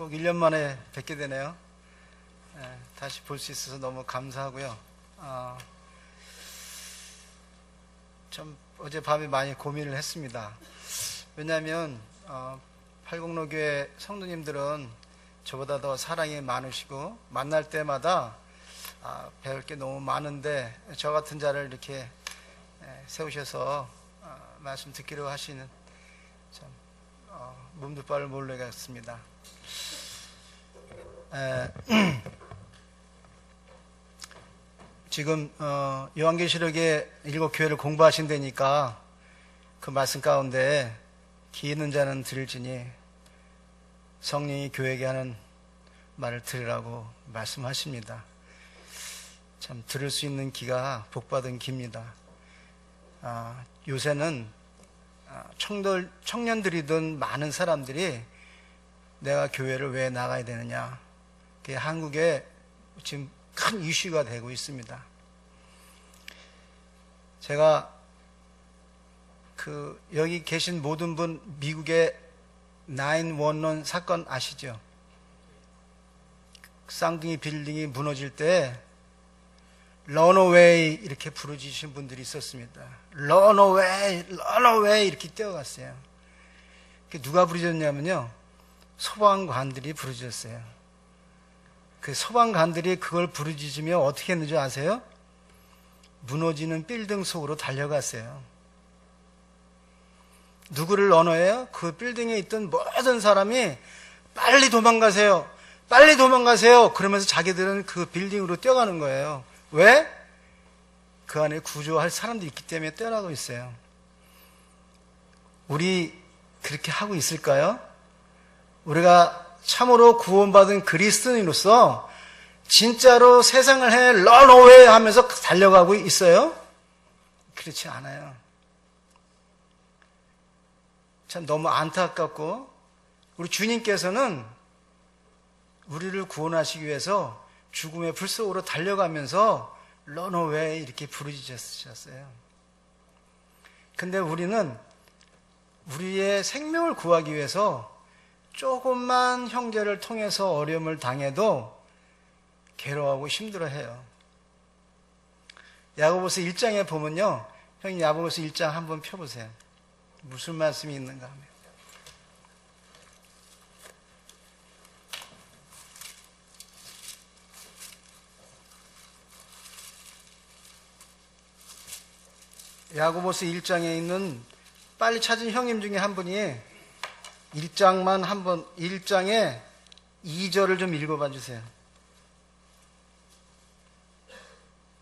꼭 1년 만에 뵙게 되네요. 다시 볼 수 있어서 너무 감사하고요. 좀 어젯밤에 많이 고민을 했습니다. 왜냐하면 팔공로교회 성도님들은 저보다 더 사랑이 많으시고 만날 때마다 배울 게 너무 많은데 저 같은 자를 이렇게 세우셔서 말씀 듣기로 하시는 참 몸도 빠를 모르겠습니다. 지금 요한계시록의 7교회를 공부하신다니까 그 말씀 가운데 귀 있는 자는 들을지니 성령이 교회에게 하는 말을 들으라고 말씀하십니다. 참 들을 수 있는 귀가 복받은 귀입니다. 요새는 청년들이든 많은 사람들이 내가 교회를 왜 나가야 되느냐, 그게 한국에 지금 큰 이슈가 되고 있습니다. 제가 여기 계신 모든 분 미국의 911 사건 아시죠? 쌍둥이 빌딩이 무너질 때 런어웨이 이렇게 부르짖으신 분들이 있었습니다. 런어웨이, 런어웨이 이렇게 뛰어갔어요. 누가 부르짖었냐면요, 소방관들이 부르짖었어요. 그 소방관들이 그걸 부르짖으며 어떻게 했는지 아세요? 무너지는 빌딩 속으로 달려갔어요. 누구를 런어예요? 그 빌딩에 있던 모든 사람이 빨리 도망가세요, 빨리 도망가세요 그러면서 자기들은 그 빌딩으로 뛰어가는 거예요. 왜? 그 안에 구조할 사람들이 있기 때문에 뛰어나고 있어요. 우리 그렇게 하고 있을까요? 우리가 참으로 구원받은 그리스도인으로서 진짜로 세상을 해 런어웨이 하면서 달려가고 있어요? 그렇지 않아요. 참 너무 안타깝고, 우리 주님께서는 우리를 구원하시기 위해서 죽음의 불 속으로 달려가면서 런어웨이 이렇게 부르짖으셨어요. 근데 우리는 우리의 생명을 구하기 위해서 조금만 형제를 통해서 어려움을 당해도 괴로워하고 힘들어해요. 야고보서 1장에 보면요, 형님 야고보서 1장 한번 펴보세요. 무슨 말씀이 있는가 하면, 야고보서 1장에 있는, 빨리 찾은 형님 중에 한 분이 1장만 한번, 1장에 2절을 좀 읽어봐 주세요.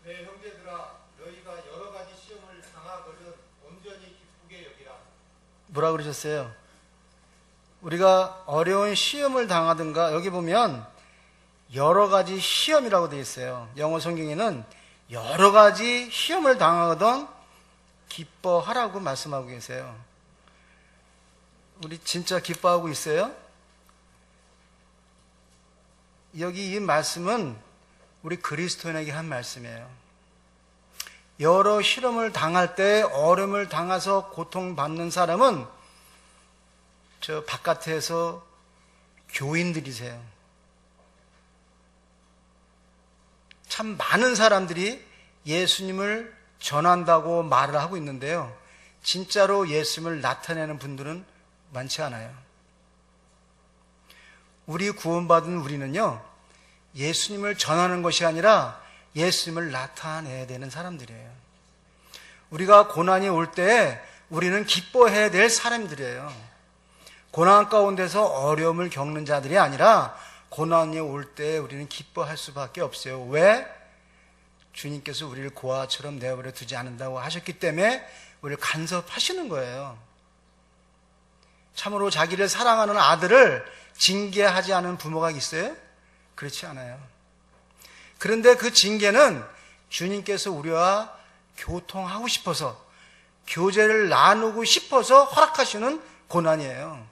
내 형제들아, 너희가 여러 가지 시험을 당하거든 온전히 기쁘게 여기라. 뭐라 그러셨어요? 우리가 어려운 시험을 당하든가, 여기 보면 여러 가지 시험이라고 되어 있어요. 영어 성경에는 여러 가지 시험을 당하거든 기뻐하라고 말씀하고 계세요. 우리 진짜 기뻐하고 있어요? 여기 이 말씀은 우리 그리스도인에게 한 말씀이에요. 여러 실험을 당할 때, 어려움을 당해서 고통받는 사람은 저 바깥에서 교인들이세요. 참 많은 사람들이 예수님을 전한다고 말을 하고 있는데요, 진짜로 예수님을 나타내는 분들은 많지 않아요. 우리 구원받은 우리는요, 예수님을 전하는 것이 아니라 예수님을 나타내야 되는 사람들이에요. 우리가 고난이 올 때 우리는 기뻐해야 될 사람들이에요. 고난 가운데서 어려움을 겪는 자들이 아니라 고난이 올 때 우리는 기뻐할 수밖에 없어요. 왜? 주님께서 우리를 고아처럼 내버려 두지 않는다고 하셨기 때문에 우리를 간섭하시는 거예요. 참으로 자기를 사랑하는 아들을 징계하지 않은 부모가 있어요? 그렇지 않아요. 그런데 그 징계는 주님께서 우리와 교통하고 싶어서, 교제를 나누고 싶어서 허락하시는 고난이에요.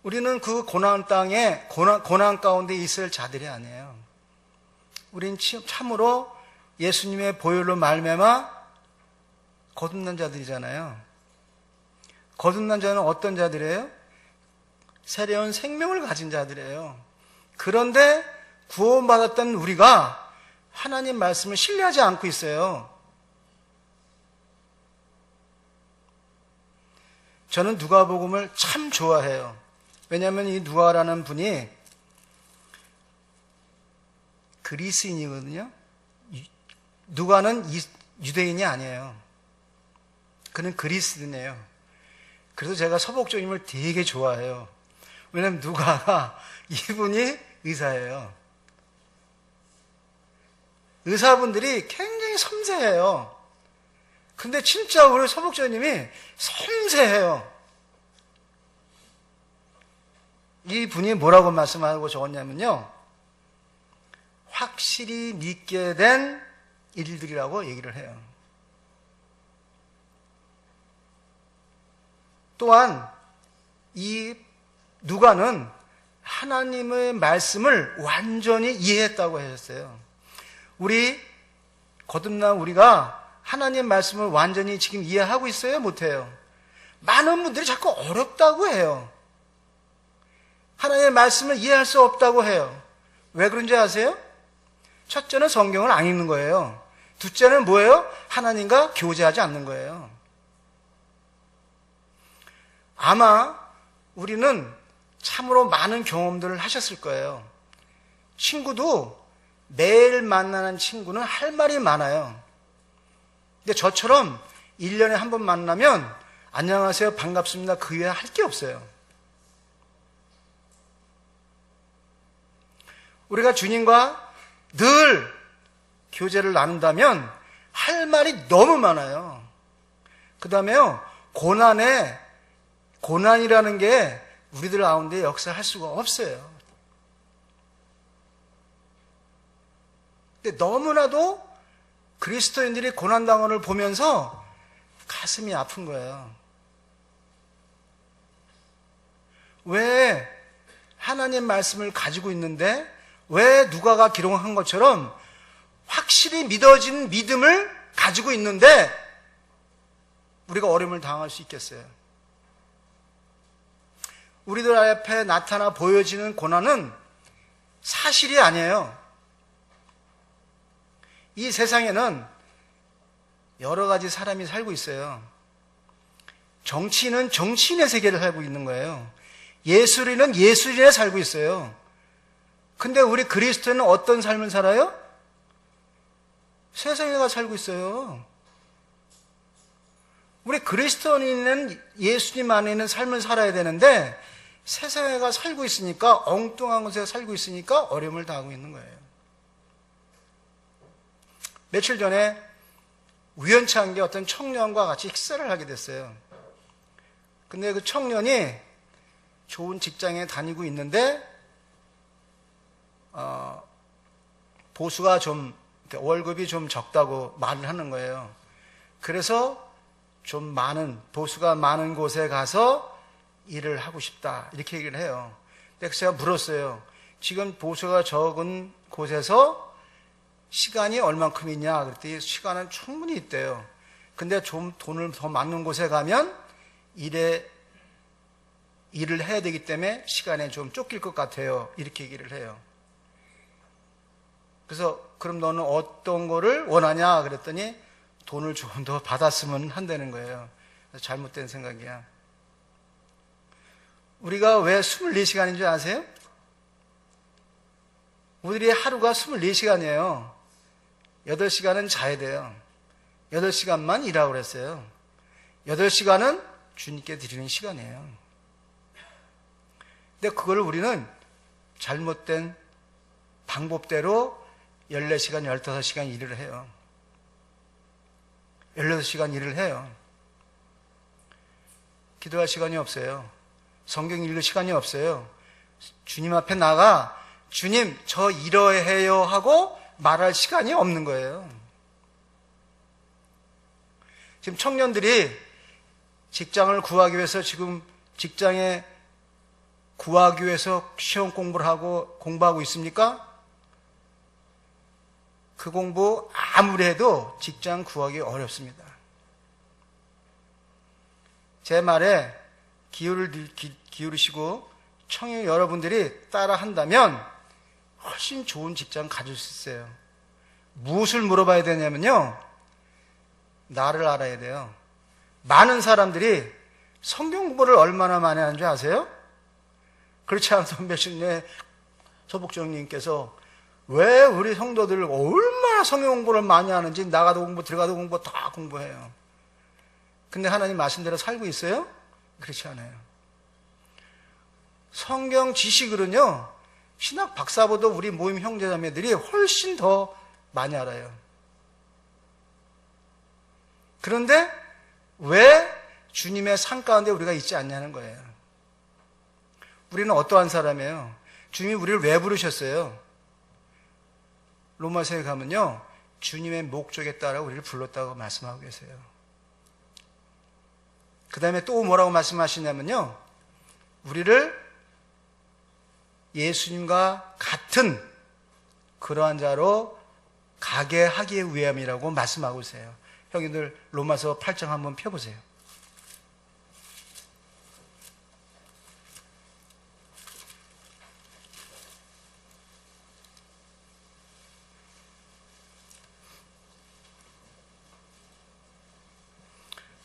우리는 그 고난 땅에, 고난 가운데 있을 자들이 아니에요. 우린 참으로 예수님의 보혈로 말미암아 거듭난 자들이잖아요. 거듭난 자는 어떤 자들이에요? 새로운 생명을 가진 자들이에요. 그런데 구원받았던 우리가 하나님 말씀을 신뢰하지 않고 있어요. 저는 누가복음을 참 좋아해요. 왜냐하면 이 누가라는 분이 그리스인이거든요. 누가는 유대인이 아니에요. 그는 그리스인이에요. 그래서 제가 서복조님을 되게 좋아해요. 왜냐하면 누가가 이분이 의사예요. 의사분들이 굉장히 섬세해요. 근데 진짜 우리 서복조님이 섬세해요. 이 분이 뭐라고 말씀하고 적었냐면요, 확실히 믿게 된 일들이라고 얘기를 해요. 또한 이 누가는 하나님의 말씀을 완전히 이해했다고 하셨어요. 우리 거듭난 우리가 하나님 말씀을 완전히 지금 이해하고 있어요? 못해요? 많은 분들이 자꾸 어렵다고 해요. 하나님의 말씀을 이해할 수 없다고 해요. 왜 그런지 아세요? 첫째는 성경을 안 읽는 거예요. 둘째는 뭐예요? 하나님과 교제하지 않는 거예요. 아마 우리는 참으로 많은 경험들을 하셨을 거예요. 친구도 매일 만나는 친구는 할 말이 많아요. 근데 저처럼 1년에 한 번 만나면 안녕하세요, 반갑습니다, 그 외에 할 게 없어요. 우리가 주님과 늘 교제를 나눈다면 할 말이 너무 많아요. 그 다음에요, 고난이라는 게 우리들 가운데 역사할 수가 없어요. 근데 너무나도 그리스도인들이 고난당원을 보면서 가슴이 아픈 거예요. 왜 하나님 말씀을 가지고 있는데 왜 누가가 기록한 것처럼 확실히 믿어진 믿음을 가지고 있는데 우리가 어려움을 당할 수 있겠어요? 우리들 앞에 나타나 보여지는 고난은 사실이 아니에요. 이 세상에는 여러 가지 사람이 살고 있어요. 정치인은 정치인의 세계를 살고 있는 거예요. 예술인은 예술인에 살고 있어요. 근데 우리 그리스도인은 어떤 삶을 살아요? 세상에가 살고 있어요. 우리 그리스도인은 예수님 안에 있는 삶을 살아야 되는데 세상에가 살고 있으니까, 엉뚱한 곳에 살고 있으니까 어려움을 당하고 있는 거예요. 며칠 전에 우연치 않게 어떤 청년과 같이 식사를 하게 됐어요. 근데 그 청년이 좋은 직장에 다니고 있는데 보수가 좀 월급이 좀 적다고 말을 하는 거예요. 그래서 좀 보수가 많은 곳에 가서 일을 하고 싶다, 이렇게 얘기를 해요. 그래서 제가 물었어요. 지금 보수가 적은 곳에서 시간이 얼만큼 있냐 그랬더니 시간은 충분히 있대요. 근데 좀 돈을 더 많은 곳에 가면 일을 해야 되기 때문에 시간에 좀 쫓길 것 같아요, 이렇게 얘기를 해요. 그래서 그럼 너는 어떤 거를 원하냐 그랬더니 돈을 조금 더 받았으면 한다는 거예요. 잘못된 생각이야. 우리가 왜 24시간인 줄 아세요? 우리 하루가 24시간이에요. 8시간은 자야 돼요. 8시간만 일하고 그랬어요. 8시간은 주님께 드리는 시간이에요. 근데 그걸 우리는 잘못된 방법대로 14시간, 15시간 일을 해요. 16시간 일을 해요. 기도할 시간이 없어요. 성경 읽을 시간이 없어요. 주님 앞에 나가 주님 저 이러해요 하고 말할 시간이 없는 거예요. 지금 청년들이 직장을 구하기 위해서 지금 직장에 구하기 위해서 시험 공부를 하고 공부하고 있습니까? 그 공부 아무리 해도 직장 구하기 어렵습니다. 제 말에 기울이시고 청년 여러분들이 따라 한다면 훨씬 좋은 직장 가질 수 있어요. 무엇을 물어봐야 되냐면요, 나를 알아야 돼요. 많은 사람들이 성경 공부를 얼마나 많이 하는 줄 아세요? 그렇지 않으면 몇십년에 서복정님께서 왜 우리 성도들 얼마나 성경 공부를 많이 하는지 나가도 공부 들어가도 공부 다 공부해요. 근데 하나님 말씀대로 살고 있어요? 그렇지 않아요. 성경 지식으로는요, 신학 박사보다 우리 모임 형제자매들이 훨씬 더 많이 알아요. 그런데 왜 주님의 상 가운데 우리가 있지 않냐는 거예요. 우리는 어떠한 사람이에요? 주님이 우리를 왜 부르셨어요? 로마서에 가면요, 주님의 목적에 따라 우리를 불렀다고 말씀하고 계세요. 그 다음에 또 뭐라고 말씀하시냐면요, 우리를 예수님과 같은 그러한 자로 가게 하기 위함이라고 말씀하고 있어요. 형님들 로마서 8장 한번 펴보세요.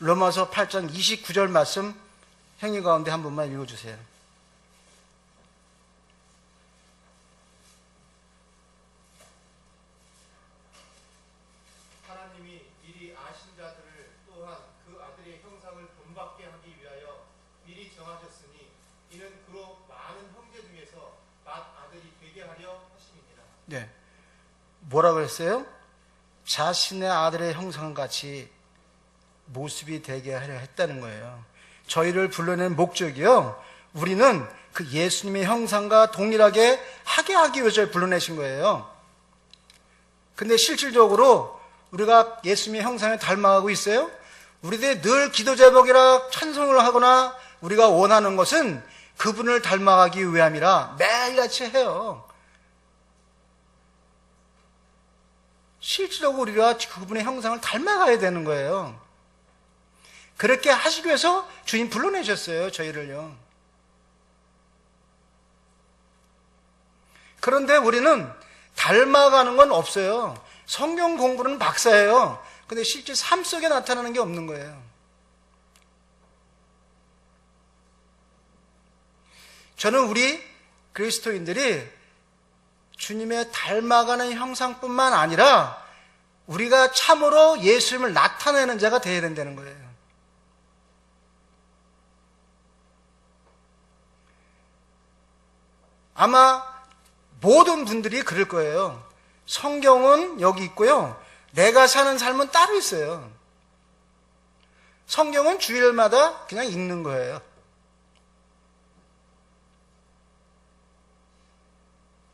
로마서 8장 29절 말씀 형님 가운데 한 번만 읽어주세요. 하나님이 미리 아신 자들을 또한 그 아들의 형상을 본받게 하기 위하여 미리 정하셨으니 이는 그로 많은 형제 중에서 맏 아들이 되게 하려 하심이니라. 네. 뭐라고 했어요? 자신의 아들의 형상같이 모습이 되게 하려 했다는 거예요. 저희를 불러낸 목적이요, 우리는 그 예수님의 형상과 동일하게 하게 하기 위해서 저희 불러내신 거예요. 근데 실질적으로 우리가 예수님의 형상에 닮아가고 있어요? 우리들이 늘 기도 제목이라 찬송을 하거나 우리가 원하는 것은 그분을 닮아가기 위함이라 매일같이 해요. 실질적으로 우리가 그분의 형상을 닮아가야 되는 거예요. 그렇게 하시기 위해서 주님 불러내셨어요, 저희를요. 그런데 우리는 닮아가는 건 없어요. 성경 공부는 박사예요. 근데 실제 삶 속에 나타나는 게 없는 거예요. 저는 우리 그리스도인들이 주님의 닮아가는 형상뿐만 아니라 우리가 참으로 예수님을 나타내는 자가 되어야 된다는 거예요. 아마 모든 분들이 그럴 거예요. 성경은 여기 있고요, 내가 사는 삶은 따로 있어요. 성경은 주일마다 그냥 읽는 거예요.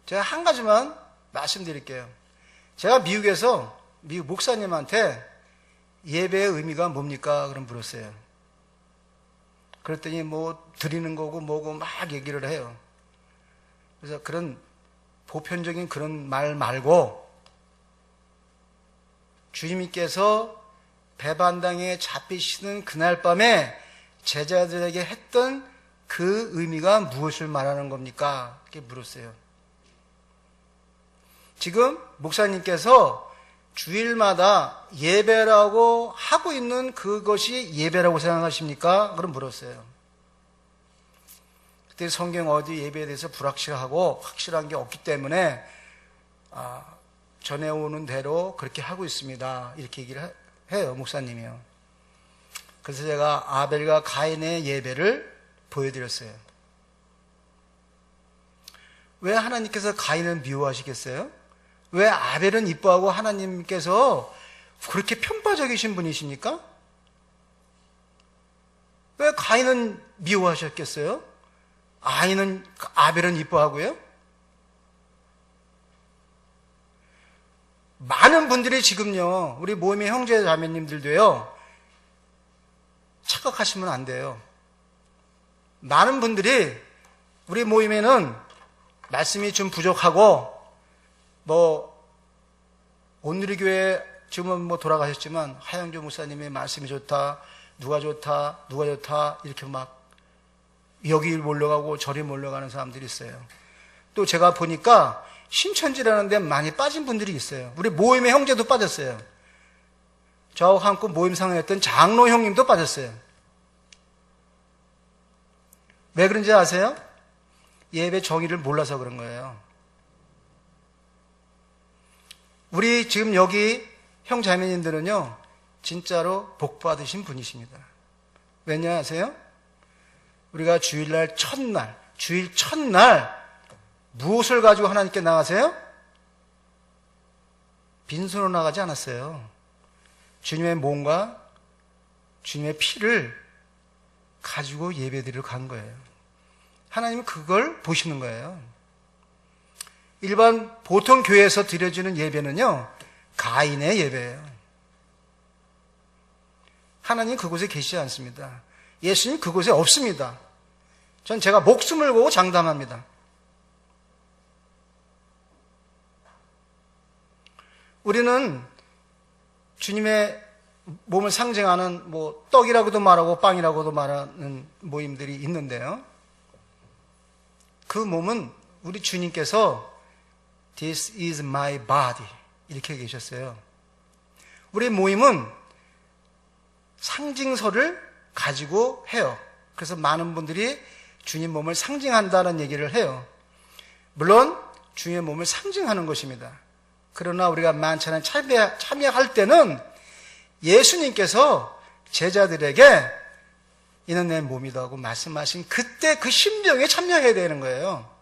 제가 한 가지만 말씀드릴게요. 제가 미국에서 미국 목사님한테 예배의 의미가 뭡니까? 그럼 물었어요. 그랬더니 뭐 드리는 거고 뭐고 막 얘기를 해요. 그래서 그런 보편적인 그런 말 말고 주님께서 배반당에 잡히시는 그날 밤에 제자들에게 했던 그 의미가 무엇을 말하는 겁니까? 이렇게 물었어요. 지금 목사님께서 주일마다 예배라고 하고 있는 그것이 예배라고 생각하십니까? 그럼 물었어요. 그때 성경 어디 예배에 대해서 불확실하고 확실한 게 없기 때문에 전해오는 대로 그렇게 하고 있습니다. 이렇게 얘기를 해요, 목사님이요. 그래서 제가 아벨과 가인의 예배를 보여드렸어요. 왜 하나님께서 가인을 미워하시겠어요? 왜 아벨은 이뻐하고 하나님께서 그렇게 편파적이신 분이십니까? 왜 가인은 미워하셨겠어요? 아벨은 이뻐하고요? 많은 분들이 지금요, 우리 모임의 형제 자매님들도요, 착각하시면 안 돼요. 많은 분들이 우리 모임에는 말씀이 좀 부족하고, 온누리교회 지금은 돌아가셨지만 하영조 목사님의 말씀이 좋다, 누가 좋다, 누가 좋다, 이렇게 막 여기 몰려가고 저리 몰려가는 사람들이 있어요. 또 제가 보니까 신천지라는 데 많이 빠진 분들이 있어요. 우리 모임의 형제도 빠졌어요. 저하고 함께 모임 상회했던 장로 형님도 빠졌어요. 왜 그런지 아세요? 예배 정의를 몰라서 그런 거예요. 우리 지금 여기 형 자매님들은요, 진짜로 복 받으신 분이십니다. 왜냐 아세요? 우리가 주일 첫날 무엇을 가지고 하나님께 나가세요? 빈손으로 나가지 않았어요. 주님의 몸과 주님의 피를 가지고 예배드리러 간 거예요. 하나님은 그걸 보시는 거예요. 일반 보통 교회에서 드려지는 예배는요, 가인의 예배예요. 하나님 그곳에 계시지 않습니다. 예수님 그곳에 없습니다. 전 제가 목숨을 걸고 장담합니다. 우리는 주님의 몸을 상징하는 떡이라고도 말하고 빵이라고도 말하는 모임들이 있는데요. 그 몸은 우리 주님께서 This is my body 이렇게 계셨어요. 우리 모임은 상징서를 가지고 해요. 그래서 많은 분들이 주님 몸을 상징한다는 얘기를 해요. 물론 주님의 몸을 상징하는 것입니다. 그러나 우리가 만찬에 참여할 때는 예수님께서 제자들에게 이는 내 몸이다 하고 말씀하신 그때 그 심정에 참여해야 되는 거예요.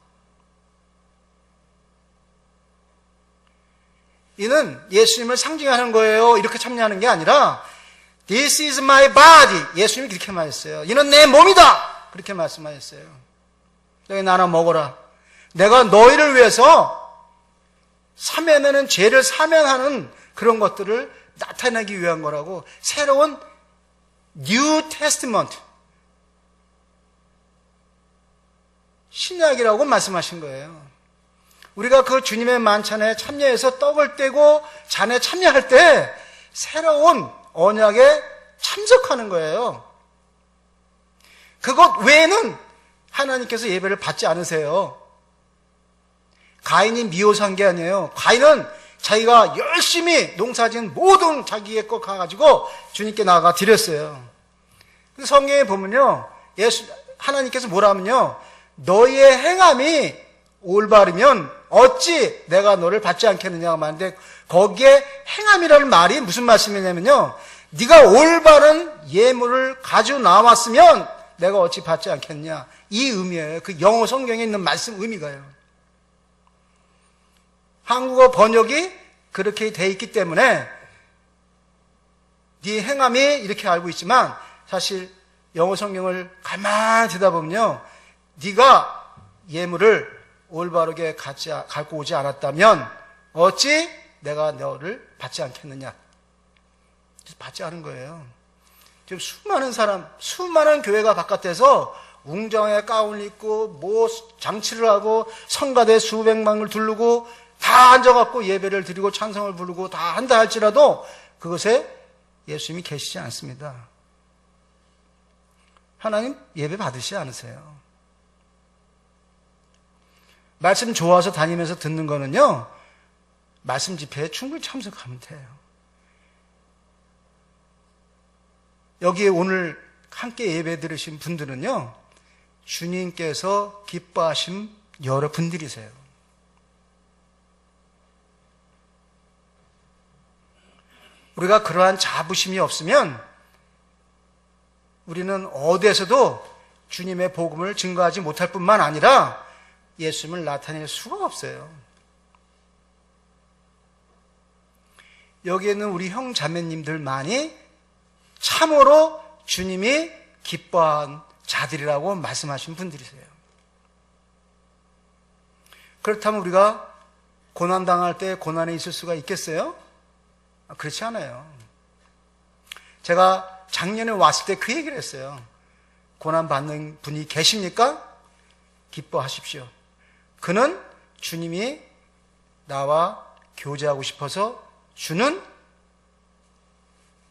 이는 예수님을 상징하는 거예요. 이렇게 참여하는 게 아니라 This is my body. 예수님이 그렇게 말했어요. 이는 내 몸이다. 그렇게 말씀하셨어요. 너희 나눠 먹어라. 내가 너희를 위해서 사면에는 죄를 사면하는 그런 것들을 나타내기 위한 거라고 새로운 New Testament 신약이라고 말씀하신 거예요. 우리가 그 주님의 만찬에 참여해서 떡을 떼고 잔에 참여할 때 새로운 언약에 참석하는 거예요. 그것 외에는 하나님께서 예배를 받지 않으세요. 가인이 미워서 한 게 아니에요. 가인은 자기가 열심히 농사진 모든 자기의 것 가가지고 주님께 나아가 드렸어요. 성경에 보면요, 하나님께서 뭐라 하면요, 너희의 행함이 올바르면 어찌 내가 너를 받지 않겠느냐고 말하는데, 거기에 행함이라는 말이 무슨 말씀이냐면요, 네가 올바른 예물을 가지고 나왔으면 내가 어찌 받지 않겠냐, 이 의미예요. 그 영어 성경에 있는 말씀 의미가요. 한국어 번역이 그렇게 돼 있기 때문에 네 행함이 이렇게 알고 있지만, 사실 영어 성경을 가만히 들여다보면요, 네가 예물을 올바르게 갖고 오지 않았다면 어찌 내가 너를 받지 않겠느냐. 받지 않은 거예요. 지금 수많은 교회가 바깥에서 웅장하게 가운을 입고 장치를 하고 성가대 수백만을 두르고 다 앉아갖고 예배를 드리고 찬송을 부르고 다 한다 할지라도 그것에 예수님이 계시지 않습니다. 하나님 예배 받으시지 않으세요. 말씀 좋아서 다니면서 듣는 거는요, 말씀 집회에 충분히 참석하면 돼요. 여기에 오늘 함께 예배 들으신 분들은요, 주님께서 기뻐하신 여러분들이세요. 우리가 그러한 자부심이 없으면 우리는 어디에서도 주님의 복음을 증거하지 못할 뿐만 아니라 예수님을 나타낼 수가 없어요. 여기에 있는 우리 형 자매님들만이 참으로 주님이 기뻐한 자들이라고 말씀하신 분들이세요. 그렇다면 우리가 고난당할 때 고난에 있을 수가 있겠어요? 그렇지 않아요. 제가 작년에 왔을 때 그 얘기를 했어요. 고난받는 분이 계십니까? 기뻐하십시오. 그는 주님이 나와 교제하고 싶어서 주는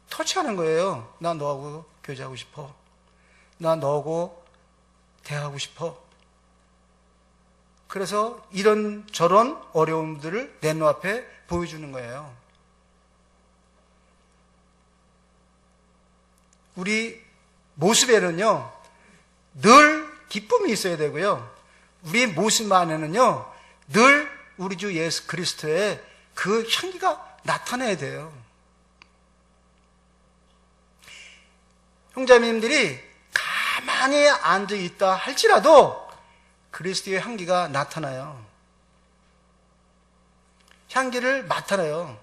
터치하는 거예요. 나 너하고 교제하고 싶어. 나 너하고 대화하고 싶어. 그래서 이런 저런 어려움들을 내 눈앞에 보여주는 거예요. 우리 모습에는요, 늘 기쁨이 있어야 되고요. 우리 모습 안에는요, 늘 우리 주 예수 그리스도의 그 향기가 나타나야 돼요. 형제님들이 가만히 앉아 있다 할지라도 그리스도의 향기가 나타나요. 향기를 맡아요.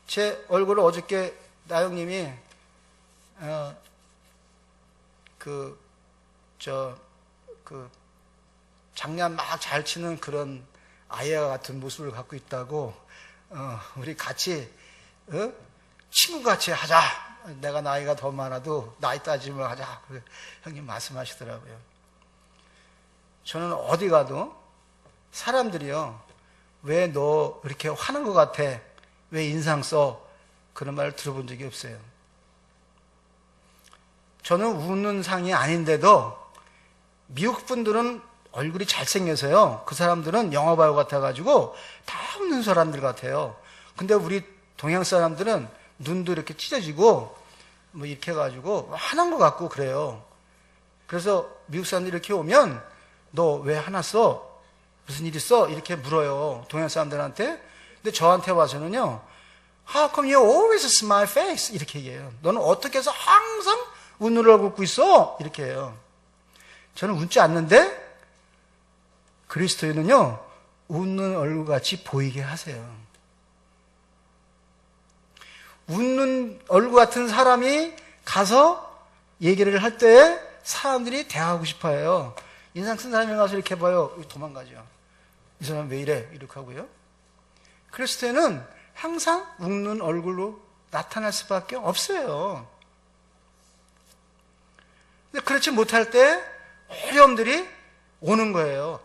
제 얼굴을 어저께 나영님이 장난 막 잘 치는 그런 아이와 같은 모습을 갖고 있다고, 우리 같이, 친구같이 하자. 내가 나이가 더 많아도 나이 따지면 하자. 형님 말씀하시더라고요. 저는 어디 가도 사람들이요, 왜 너 이렇게 화난 것 같아? 왜 인상 써? 그런 말을 들어본 적이 없어요. 저는 웃는 상이 아닌데도 미국 분들은 얼굴이 잘생겨서요, 그 사람들은 영화배우 같아가지고 다 웃는 사람들 같아요. 근데 우리 동양 사람들은 눈도 이렇게 찢어지고 뭐 이렇게 해가지고 화난 것 같고 그래요. 그래서 미국 사람들이 이렇게 오면 너 왜 화났어? 무슨 일 있어? 이렇게 물어요, 동양 사람들한테. 근데 저한테 와서는요, How come you always smile face? 이렇게 얘기해요. 너는 어떻게 해서 항상 웃는 얼굴 굽고 있어? 이렇게 해요. 저는 웃지 않는데 그리스도인은요, 웃는 얼굴같이 보이게 하세요. 웃는 얼굴 같은 사람이 가서 얘기를 할 때 사람들이 대화하고 싶어 해요. 인상 쓴 사람이 가서 이렇게 봐요. 도망가죠. 이 사람 왜 이래? 이렇게 하고요. 그리스도인은 항상 웃는 얼굴로 나타날 수밖에 없어요. 근데 그렇지 못할 때 어려움들이 오는 거예요.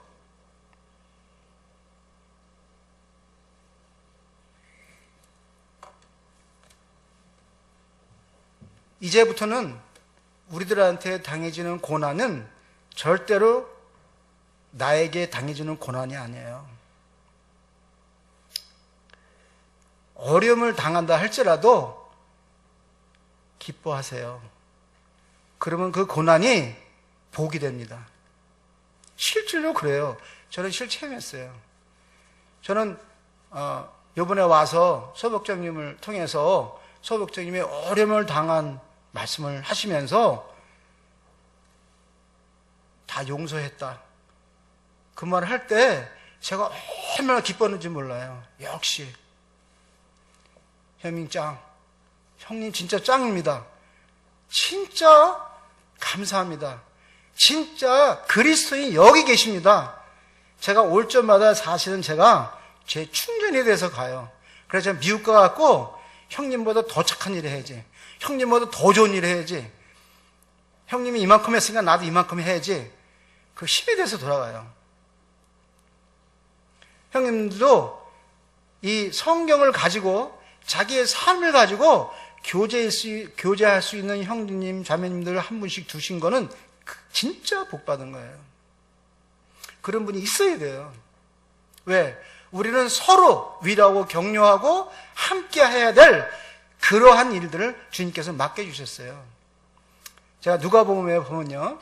이제부터는 우리들한테 당해지는 고난은 절대로 나에게 당해지는 고난이 아니에요. 어려움을 당한다 할지라도 기뻐하세요. 그러면 그 고난이 복이 됩니다. 실제로 그래요. 저는 실체험했어요. 저는 이번에 와서 소복장님을 통해서 소복장님이 어려움을 당한 말씀을 하시면서 다 용서했다, 그 말을 할 때 제가 얼마나 기뻤는지 몰라요. 역시 현민 짱, 형님 진짜 짱입니다. 진짜 감사합니다. 진짜 그리스도인 여기 계십니다. 제가 올 때마다 사실은 제가 제 충전이 돼서 가요. 그래서 제가 미국 가갖고 형님보다 더 착한 일을 해야지, 형님보다 더 좋은 일을 해야지, 형님이 이만큼 했으니까 나도 이만큼 해야지, 그 힘이 돼서 돌아가요. 형님들도 이 성경을 가지고 자기의 삶을 가지고 교제할 수 있는 형님, 자매님들 한 분씩 두신 거는 진짜 복 받은 거예요. 그런 분이 있어야 돼요. 왜? 우리는 서로 위로하고 격려하고 함께 해야 될 그러한 일들을 주님께서 맡겨주셨어요. 제가 누가복음에 보면요,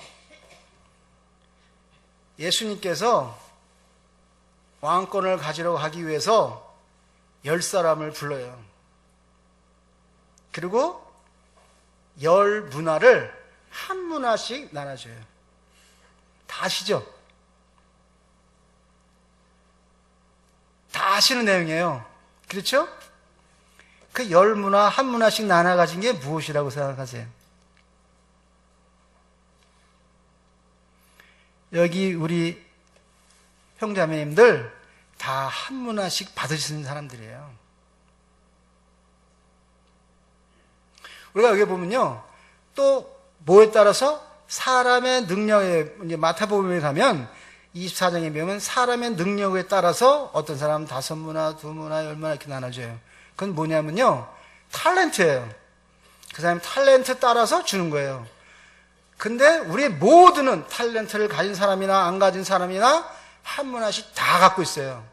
예수님께서 왕권을 가지러 가기 위해서 10사람을 불러요. 그리고 10문화를 한 문화씩 나눠줘요. 다 아시죠? 다 아시는 내용이에요. 그렇죠? 그 10문화 한 문화씩 나눠 가진 게 무엇이라고 생각하세요? 여기 우리 형제자매님들 다 한 문화씩 받으시는 사람들이에요. 우리가 여기 보면요, 또 뭐에 따라서 사람의 능력에, 이제 마태복음에 가면 24장에 보면 사람의 능력에 따라서 어떤 사람은 5문화, 2문화, 10문화 이렇게 나눠져요. 그건 뭐냐면요, 탤런트예요. 그 사람의 탤런트 따라서 주는 거예요. 근데 우리 모두는 탤런트를 가진 사람이나 안 가진 사람이나 한 문화씩 다 갖고 있어요.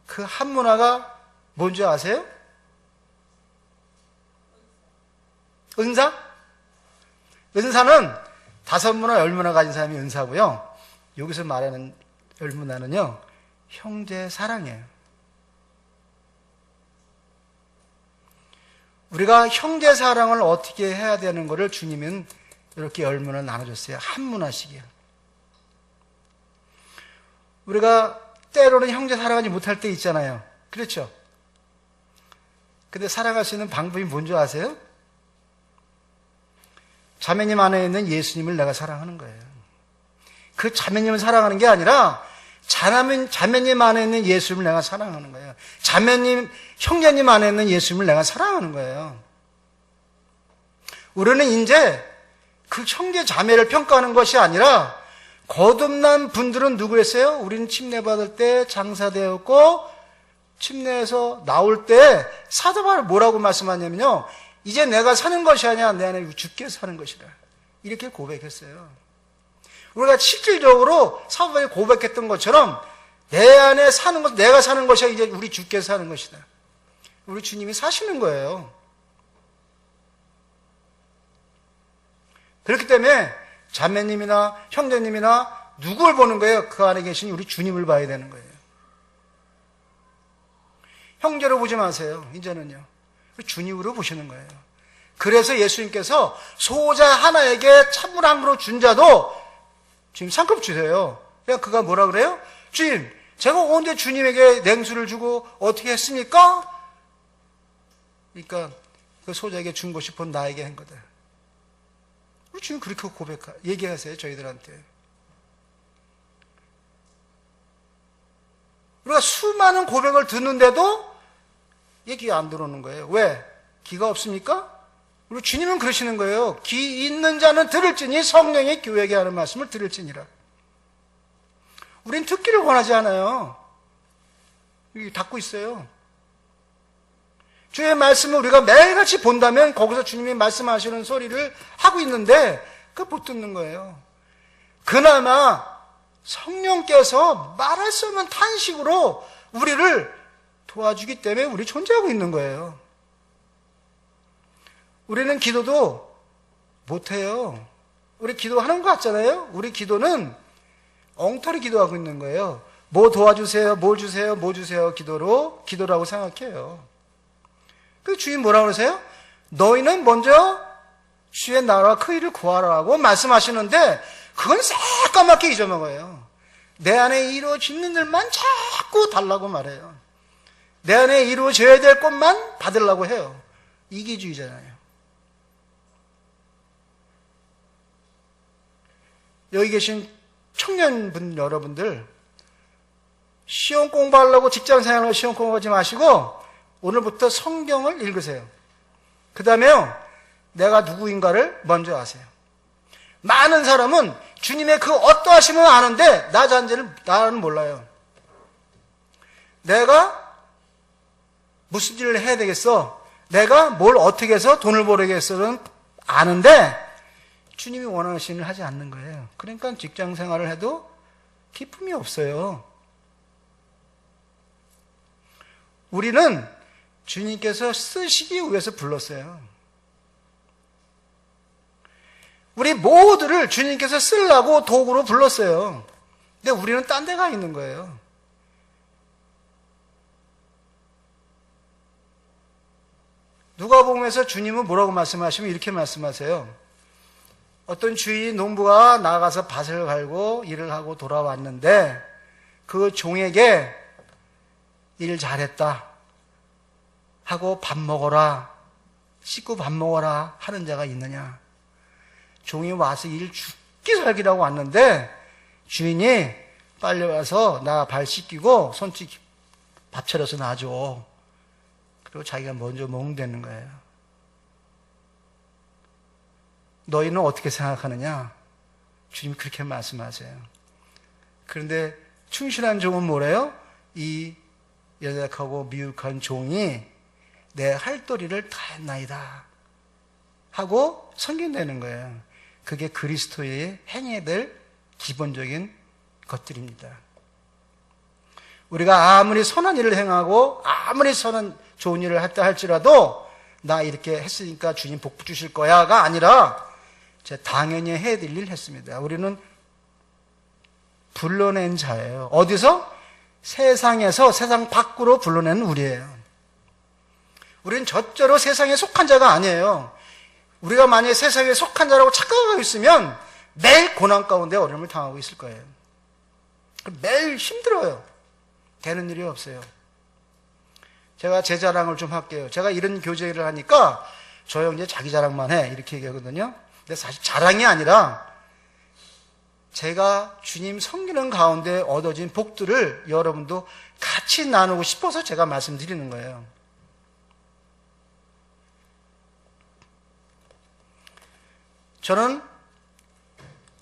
그 한 문화가 뭔지 아세요? 은사? 은사는 5문화, 10문화 가진 사람이 은사고요. 여기서 말하는 10문화는요, 형제 사랑이에요. 우리가 형제 사랑을 어떻게 해야 되는 것을 주님은 이렇게 10문화 나눠줬어요. 한 문화씩이요. 우리가 때로는 형제 사랑하지 못할 때 있잖아요. 그렇죠? 근데 사랑할 수 있는 방법이 뭔지 아세요? 자매님 안에 있는 예수님을 내가 사랑하는 거예요. 그 자매님을 사랑하는 게 아니라 자매님 안에 있는 예수님을 내가 사랑하는 거예요. 자매님, 형제님 안에 있는 예수님을 내가 사랑하는 거예요. 우리는 이제 그 형제 자매를 평가하는 것이 아니라 거듭난 분들은 누구였어요? 우리는 침례받을 때 장사되었고 침례에서 나올 때 사도 바울이 뭐라고 말씀하냐면요, 이제 내가 사는 것이 아니라 내 안에 주께서 사는 것이라, 이렇게 고백했어요. 우리가 실질적으로 사도 바울이 고백했던 것처럼 내 안에 사는 것, 내가 사는 것이 이제 우리 주께서 사는 것이다. 우리 주님이 사시는 거예요. 그렇기 때문에 자매님이나 형제님이나 누굴 보는 거예요? 그 안에 계신 우리 주님을 봐야 되는 거예요. 형제로 보지 마세요. 이제는요, 주님으로 보시는 거예요. 그래서 예수님께서 소자 하나에게 찬물 한 그릇 준 자도 주님 상급 주세요. 그냥 그가 뭐라 그래요? 주님, 제가 언제 주님에게 냉수를 주고 어떻게 했습니까? 그러니까 그 소자에게 준 것이 본 나에게 한 거다. 우리 주님 그렇게 얘기하세요, 저희들한테. 우리가 수많은 고백을 듣는데도 얘기가 안 들어오는 거예요. 왜? 귀가 없습니까? 우리 주님은 그러시는 거예요. 귀 있는 자는 들을지니 성령이 교회에게 하는 말씀을 들을지니라. 우린 듣기를 원하지 않아요. 여기 닫고 있어요. 주의 말씀을 우리가 매일같이 본다면 거기서 주님이 말씀하시는 소리를 하고 있는데 그거 못 듣는 거예요. 그나마 성령께서 말할 수 없는 탄식으로 우리를 도와주기 때문에 우리 존재하고 있는 거예요. 우리는 기도도 못해요. 우리 기도하는 것 같잖아요. 우리 기도는 엉터리 기도하고 있는 거예요. 뭐 도와주세요, 뭘 주세요, 뭐 주세요 기도라고 생각해요. 그 주인 뭐라고 그러세요? 너희는 먼저 주의 나라와 그 일을 구하라고 말씀하시는데 그건 새까맣게 잊어먹어요. 내 안에 이루어지는 일만 자꾸 달라고 말해요. 내 안에 이루어져야 될 것만 받으려고 해요. 이기주의잖아요. 여기 계신 청년분 여러분들, 시험 공부하려고 직장생활로 시험 공부하지 마시고 오늘부터 성경을 읽으세요. 그 다음에요, 내가 누구인가를 먼저 아세요. 많은 사람은 주님의 그 어떠하심은 아는데 나 자신을 나는 몰라요. 내가 무슨 일을 해야 되겠어, 내가 뭘 어떻게 해서 돈을 벌어야겠어는 아는데 주님이 원하시는 일을 하지 않는 거예요. 그러니까 직장생활을 해도 기쁨이 없어요. 우리는 주님께서 쓰시기 위해서 불렀어요. 우리 모두를 주님께서 쓰려고 도구로 불렀어요. 근데 우리는 딴 데 가 있는 거예요. 누가복음에서 주님은 뭐라고 말씀하시면 이렇게 말씀하세요. 어떤 주인이 농부가 나가서 밭을 갈고 일을 하고 돌아왔는데 그 종에게 일 잘했다 하고 밥 먹어라, 씻고 밥 먹어라 하는 자가 있느냐? 종이 와서 일 죽기 살기라고 왔는데 주인이 빨리 와서 나 발 씻기고 손짓 밥 차려서 놔줘. 그리고 자기가 먼저 먹으면 되는 거예요. 너희는 어떻게 생각하느냐? 주님이 그렇게 말씀하세요. 그런데 충실한 종은 뭐래요? 이 연약하고 미혹한 종이 내 할 도리를 다 했나이다. 하고 섬긴다는 거예요. 그게 그리스도의 행해야 될 기본적인 것들입니다. 우리가 아무리 선한 일을 행하고 아무리 좋은 일을 했다 할지라도 나 이렇게 했으니까 주님 복 주실 거야가 아니라 제가 당연히 해야 될 일을 했습니다. 우리는 불러낸 자예요. 어디서? 세상에서 세상 밖으로 불러낸 우리예요. 우리는 절대로 세상에 속한 자가 아니에요. 우리가 만약에 세상에 속한 자라고 착각하고 있으면 매일 고난 가운데 어려움을 당하고 있을 거예요. 매일 힘들어요. 되는 일이 없어요. 제가 제 자랑을 좀 할게요. 제가 이런 교제를 하니까 저 형제 자기 자랑만 해 이렇게 얘기하거든요. 근데 사실 자랑이 아니라 제가 주님 섬기는 가운데 얻어진 복들을 여러분도 같이 나누고 싶어서 제가 말씀드리는 거예요. 저는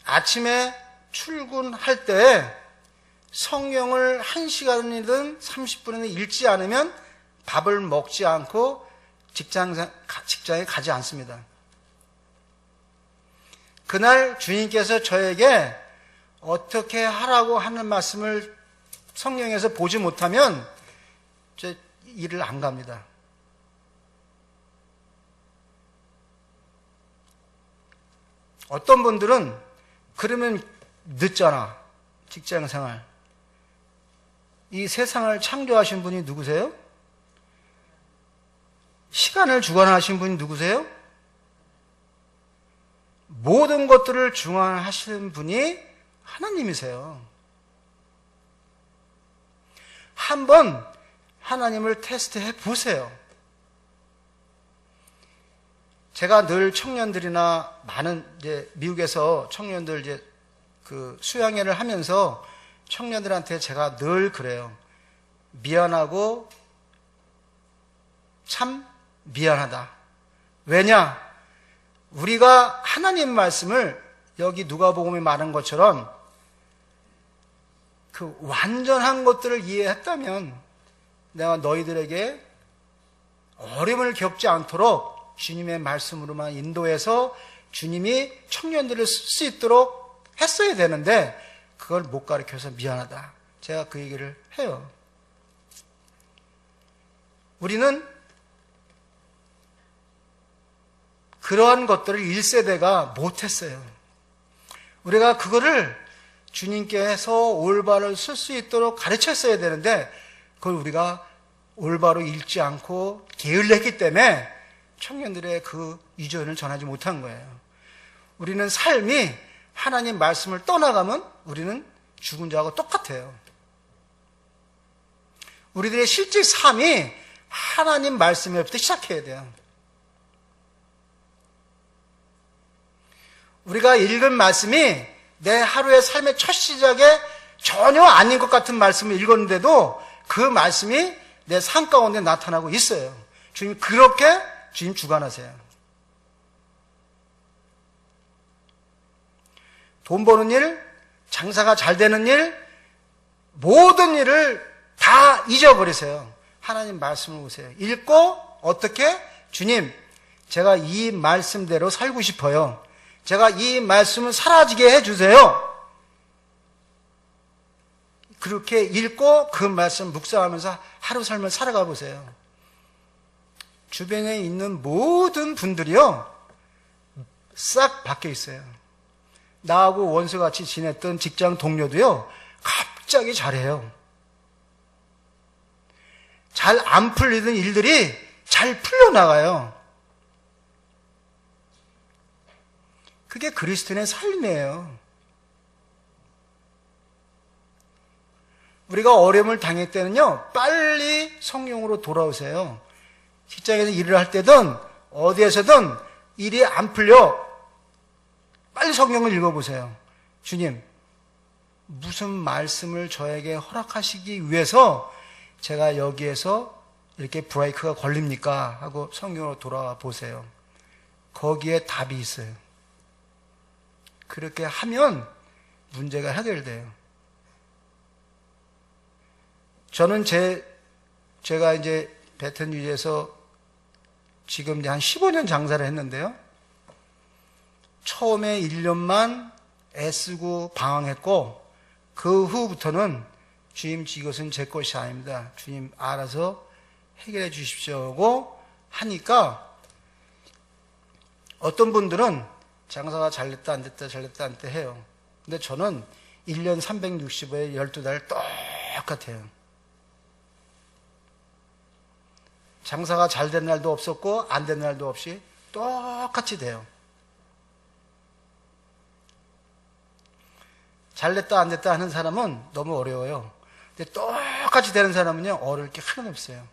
아침에 출근할 때 성경을 1시간이든 30분이든 읽지 않으면 밥을 먹지 않고 직장에 가지 않습니다. 그날 주님께서 저에게 어떻게 하라고 하는 말씀을 성경에서 보지 못하면 저 일을 안 갑니다. 어떤 분들은 그러면 늦잖아, 직장 생활. 이 세상을 창조하신 분이 누구세요? 시간을 주관하신 분이 누구세요? 모든 것들을 주관하시는 분이 하나님이세요. 한번 하나님을 테스트해 보세요. 제가 늘 청년들이나 많은 미국에서 청년들 그 수양회를 하면서 청년들한테 제가 늘 그래요. 미안하고 참 미안하다. 왜냐? 우리가 하나님 말씀을 여기 누가복음에 말한 것처럼 그 완전한 것들을 이해했다면 내가 너희들에게 어려움을 겪지 않도록 주님의 말씀으로만 인도해서 주님이 청년들을 쓸 수 있도록 했어야 되는데 그걸 못 가르쳐서 미안하다. 제가 그 얘기를 해요. 우리는 그러한 것들을 1세대가 못했어요. 우리가 그거를 주님께서 올바로 쓸 수 있도록 가르쳤어야 되는데 그걸 우리가 올바로 읽지 않고 게을렀기 때문에 청년들의 그 유전을 전하지 못한 거예요. 우리는 삶이 하나님 말씀을 떠나가면 우리는 죽은 자하고 똑같아요. 우리들의 실제 삶이 하나님 말씀에부터 시작해야 돼요. 우리가 읽은 말씀이 내 하루의 삶의 첫 시작에 전혀 아닌 것 같은 말씀을 읽었는데도 그 말씀이 내 삶 가운데 나타나고 있어요. 주님 그렇게 주님 주관하세요. 돈 버는 일, 장사가 잘 되는 일, 모든 일을 다 잊어버리세요. 하나님 말씀을 보세요. 읽고 어떻게? 주님, 제가 이 말씀대로 살고 싶어요. 제가 이 말씀을 사라지게 해주세요. 그렇게 읽고 그 말씀 묵상하면서 하루 삶을 살아가 보세요. 주변에 있는 모든 분들이요, 싹 바뀌어 있어요. 나하고 원수같이 지냈던 직장 동료도요, 갑자기 잘해요. 잘 안 풀리던 일들이 잘 풀려나가요. 그게 그리스도인의 삶이에요. 우리가 어려움을 당할 때는요, 빨리 성령으로 돌아오세요. 직장에서 일을 할 때든 어디에서든 일이 안 풀려 빨리 성경을 읽어보세요. 주님, 무슨 말씀을 저에게 허락하시기 위해서 제가 여기에서 이렇게 브레이크가 걸립니까? 하고 성경으로 돌아와 보세요. 거기에 답이 있어요. 그렇게 하면 문제가 해결돼요. 저는 제가 이제 베트남 유지에서 지금 한 15년 장사를 했는데요. 처음에 1년만 애쓰고 방황했고 그 후부터는 주님 이것은 제 것이 아닙니다. 주님 알아서 해결해 주십시오 하고 하니까 어떤 분들은 장사가 잘 됐다 안 됐다 잘 됐다 안 됐다 해요. 근데 저는 1년 365에 12달 똑같아요. 장사가 잘 된 날도 없었고 안 된 날도 없이 똑같이 돼요. 잘 됐다 안 됐다 하는 사람은 너무 어려워요. 근데 똑같이 되는 사람은요, 어려울 게 하나도 없어요.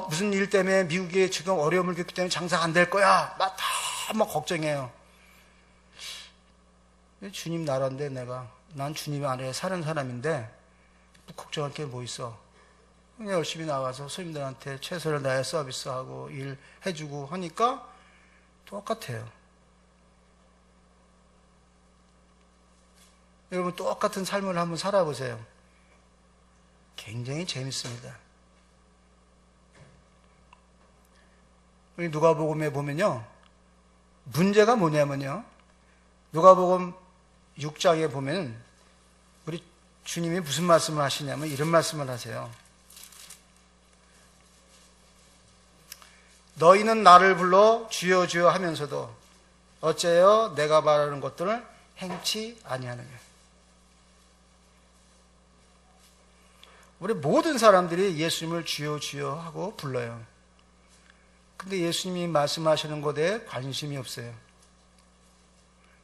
무슨 일 때문에 미국에 지금 어려움을 겪기 때문에 장사가 안 될 거야. 막 걱정해요. 주님 나라인데 난 주님 안에 사는 사람인데 걱정할 게 뭐 있어. 그냥 열심히 나가서 손님들한테 최선을 다해 서비스하고 일 해주고 하니까 똑같아요. 여러분 똑같은 삶을 한번 살아보세요. 굉장히 재밌습니다. 우리 누가복음에 보면요, 문제가 뭐냐면요, 누가복음 6장에 보면 우리 주님이 무슨 말씀을 하시냐면 이런 말씀을 하세요. 너희는 나를 불러 주여 주여 하면서도 어째여 내가 말하는 것들을 행치 아니하느냐. 우리 모든 사람들이 예수님을 주여 주여 하고 불러요. 근데 예수님이 말씀하시는 것에 관심이 없어요.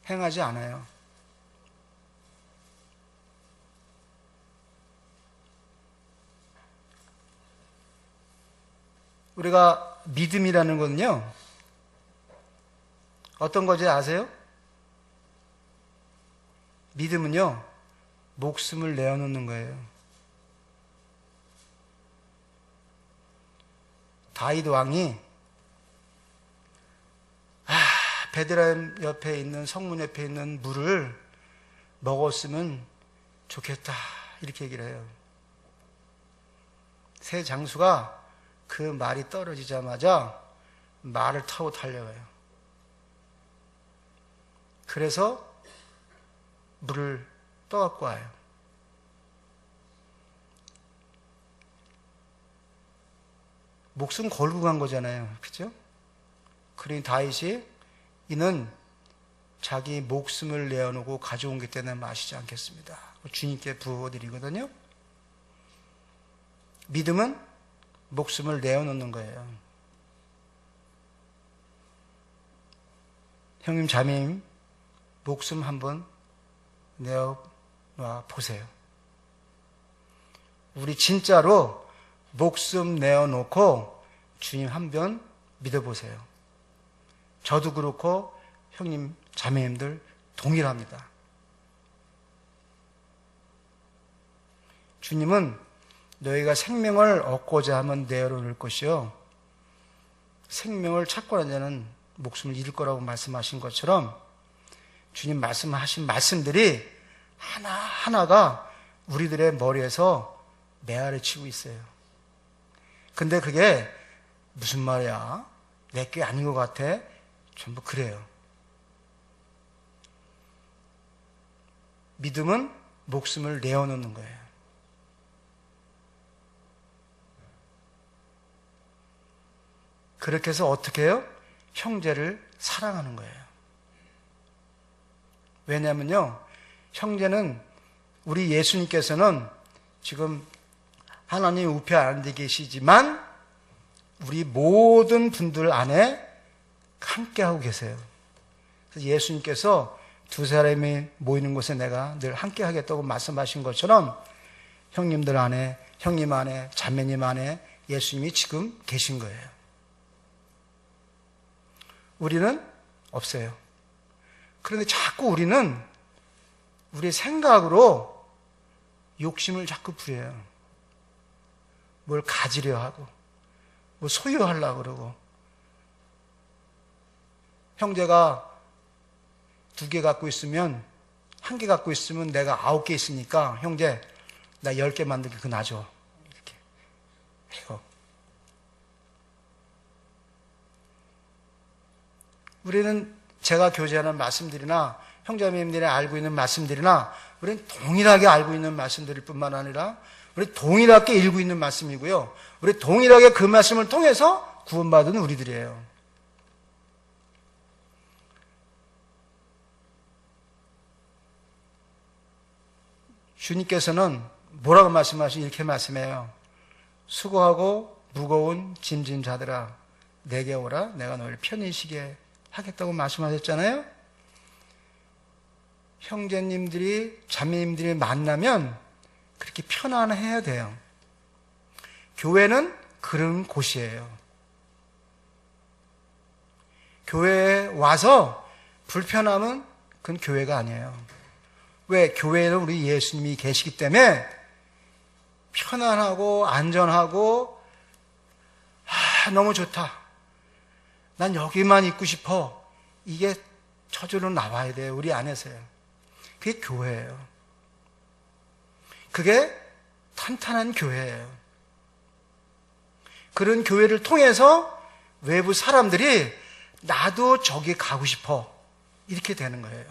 행하지 않아요. 우리가 믿음이라는 건요, 어떤 건지 아세요? 믿음은요, 목숨을 내어놓는 거예요. 다윗 왕이 베들레헴 옆에 있는 성문 옆에 있는 물을 먹었으면 좋겠다 이렇게 얘기를 해요. 새 장수가 그 말이 떨어지자마자 말을 타고 달려가요. 그래서 물을 떠갖고 와요. 목숨 걸고 간 거잖아요. 그죠? 그러니 다윗이 이는 자기 목숨을 내어놓고 가져온 기 때문에 마시지 않겠습니다. 주님께 부어드리거든요. 믿음은 목숨을 내어놓는 거예요. 형님, 자매님, 목숨 한번 내어놔 보세요. 우리 진짜로 목숨 내어놓고 주님 한 번 믿어보세요. 저도 그렇고 형님, 자매님들 동일합니다. 주님은 너희가 생명을 얻고자 하면 내어놓을 것이요, 생명을 찾고 난 자는 목숨을 잃을 거라고 말씀하신 것처럼 주님 말씀하신 말씀들이 하나하나가 우리들의 머리에서 메아리 치고 있어요. 근데 그게 무슨 말이야? 내게 아닌 것 같아? 전부 그래요. 믿음은 목숨을 내어놓는 거예요. 그렇게 해서 어떻게 해요? 형제를 사랑하는 거예요. 왜냐면요, 형제는 우리 예수님께서는 지금 하나님 우편 안에 계시지만 우리 모든 분들 안에 함께하고 계세요. 그래서 예수님께서 두 사람이 모이는 곳에 내가 늘 함께하겠다고 말씀하신 것처럼 형님들 안에, 형님 안에, 자매님 안에 예수님이 지금 계신 거예요. 우리는 없어요. 그런데 자꾸 우리는 우리의 생각으로 욕심을 자꾸 부려요. 뭘 가지려 하고, 뭐 소유하려고 그러고. 형제가 2개 갖고 있으면, 1개 갖고 있으면 내가 9개 있으니까 형제 나 10개 만들게 그거 놔줘. 이렇게 해요. 우리는 제가 교제하는 말씀들이나 형제자매님들이 알고 있는 말씀들이나 우리는 동일하게 알고 있는 말씀들일 뿐만 아니라 우리 동일하게 읽고 있는 말씀이고요. 우리 동일하게 그 말씀을 통해서 구원받은 우리들이에요. 주님께서는 뭐라고 말씀하시죠? 이렇게 말씀해요. 수고하고 무거운 짐진 자들아 내게 오라 내가 너희를 편히 쉬게 하겠다고 말씀하셨잖아요. 형제님들이 자매님들이 만나면 그렇게 편안해야 돼요. 교회는 그런 곳이에요. 교회에 와서 불편함은 그건 교회가 아니에요. 왜? 교회에는 우리 예수님이 계시기 때문에 편안하고 안전하고 너무 좋다. 난 여기만 있고 싶어. 이게 저절로 나와야 돼요. 우리 안에서요. 그게 교회예요. 그게 탄탄한 교회예요. 그런 교회를 통해서 외부 사람들이 나도 저기 가고 싶어. 이렇게 되는 거예요.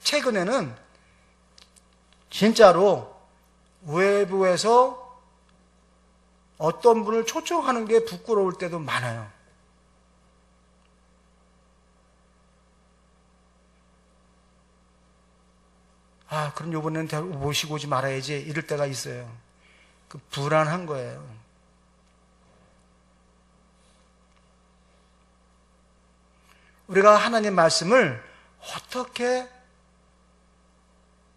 최근에는 진짜로 외부에서 어떤 분을 초청하는 게 부끄러울 때도 많아요. 그럼 이번에는 모시고 오지 말아야지 이럴 때가 있어요. 그 불안한 거예요. 우리가 하나님 말씀을 어떻게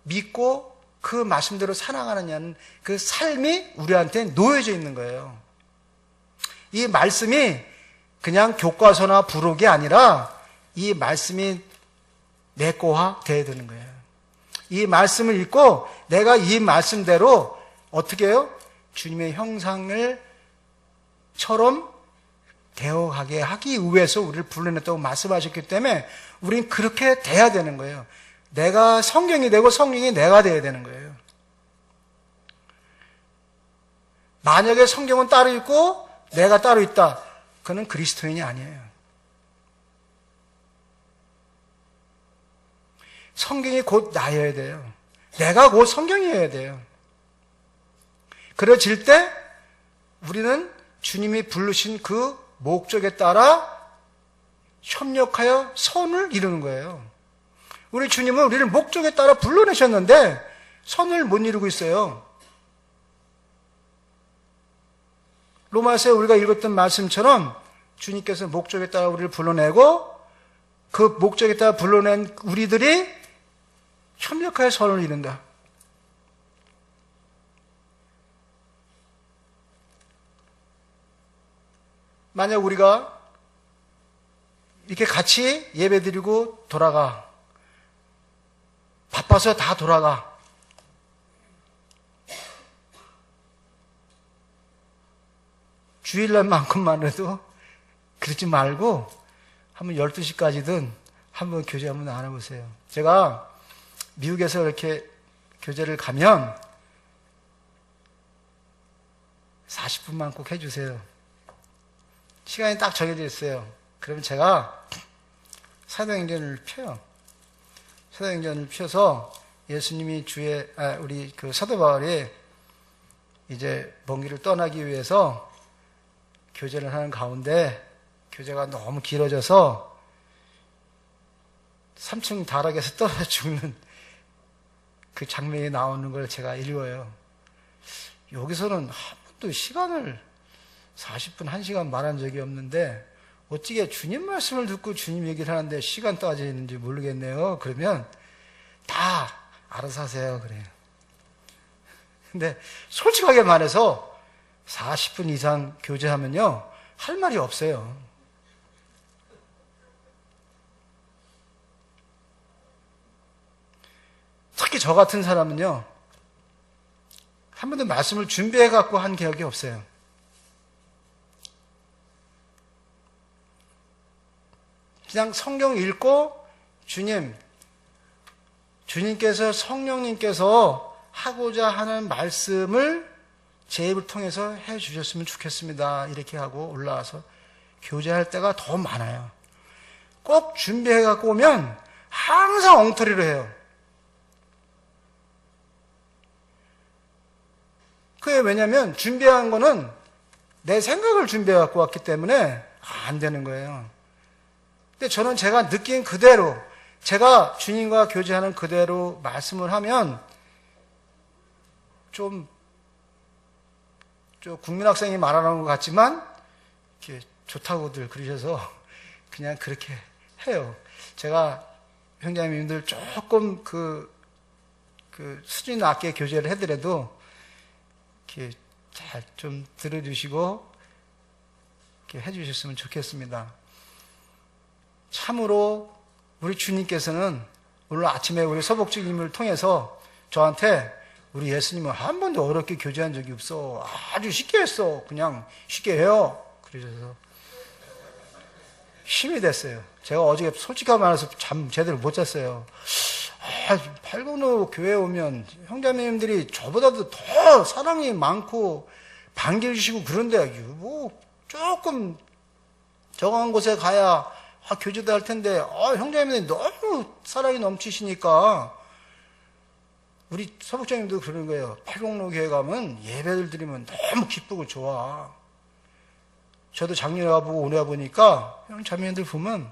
믿고 그 말씀대로 살아가느냐는 그 삶이 우리한테 놓여져 있는 거예요. 이 말씀이 그냥 교과서나 부록이 아니라 이 말씀이 내 거화 돼야 되는 거예요. 이 말씀을 읽고 내가 이 말씀대로 어떻게 해요? 주님의 형상을 처럼 되어가게 하기 위해서 우리를 불러냈다고 말씀하셨기 때문에 우리는 그렇게 돼야 되는 거예요. 내가 성경이 되고 성경이 내가 돼야 되는 거예요. 만약에 성경은 따로 있고 내가 따로 있다. 그는 그리스도인이 아니에요. 성경이 곧 나여야 돼요. 내가 곧 성경이어야 돼요. 그러질 때 우리는 주님이 부르신 그 목적에 따라 협력하여 선을 이루는 거예요. 우리 주님은 우리를 목적에 따라 불러내셨는데 선을 못 이루고 있어요. 로마서에 우리가 읽었던 말씀처럼 주님께서 목적에 따라 우리를 불러내고 그 목적에 따라 불러낸 우리들이 협력하여 선을 이룬다. 만약 우리가 이렇게 같이 예배드리고 돌아가. 바빠서 다 돌아가. 주일날만큼만 해도 그러지 말고 한번 12시까지든 한번 교제 한번 나눠보세요. 제가 미국에서 이렇게 교제를 가면 40분만 꼭 해주세요. 시간이 딱 정해져 있어요. 그러면 제가 사도행전을 펴요. 사도행전을 펴서 예수님이 우리 그 사도 바울이 이제 먼 길을 떠나기 위해서 교제를 하는 가운데 교제가 너무 길어져서 3층 다락에서 떨어져 죽는 그 장면이 나오는 걸 제가 읽어요. 여기서는 한 번도 시간을 40분, 1시간 말한 적이 없는데 어찌게 주님 말씀을 듣고 주님 얘기를 하는데 시간 따지는지 모르겠네요. 그러면 다 알아서 하세요. 그래요. 근데 솔직하게 말해서 40분 이상 교제하면요. 할 말이 없어요. 특히 저 같은 사람은요. 한 번도 말씀을 준비해갖고 한 기억이 없어요. 그냥 성경 읽고 주님께서 성령님께서 하고자 하는 말씀을 제 입을 통해서 해 주셨으면 좋겠습니다. 이렇게 하고 올라와서 교제할 때가 더 많아요. 꼭 준비해 갖고 오면 항상 엉터리로 해요. 그게 왜냐면 준비한 거는 내 생각을 준비해 갖고 왔기 때문에 안 되는 거예요. 근데 저는 제가 느낀 그대로, 제가 주님과 교제하는 그대로 말씀을 하면 좀 국민학생이 말하는 것 같지만 이렇게 좋다고들 그러셔서 그냥 그렇게 해요. 제가 형제님들 조금 그 수준 낮게 교제를 해더라도 이렇게 잘 좀 들어주시고 이렇게 해주셨으면 좋겠습니다. 참으로 우리 주님께서는 오늘 아침에 우리 서복주님을 통해서 저한테 우리 예수님은 한 번도 어렵게 교제한 적이 없어. 아주 쉽게 했어. 그냥 쉽게 해요. 그러셔서 힘이 됐어요. 제가 어저께 솔직하게 말해서 잠 제대로 못 잤어요. 팔군호 교회 오면 형제님들이 저보다도 더 사랑이 많고 반겨주시고 그런데 뭐 조금 적응한 곳에 가야 교제도 할 텐데 형제님들이 너무 사랑이 넘치시니까 우리 서복장님도 그러는 거예요. 팔공로 교회 가면 예배를 드리면 너무 기쁘고 좋아. 저도 작년에 와보고 올해 와보니까 형 자매님들 보면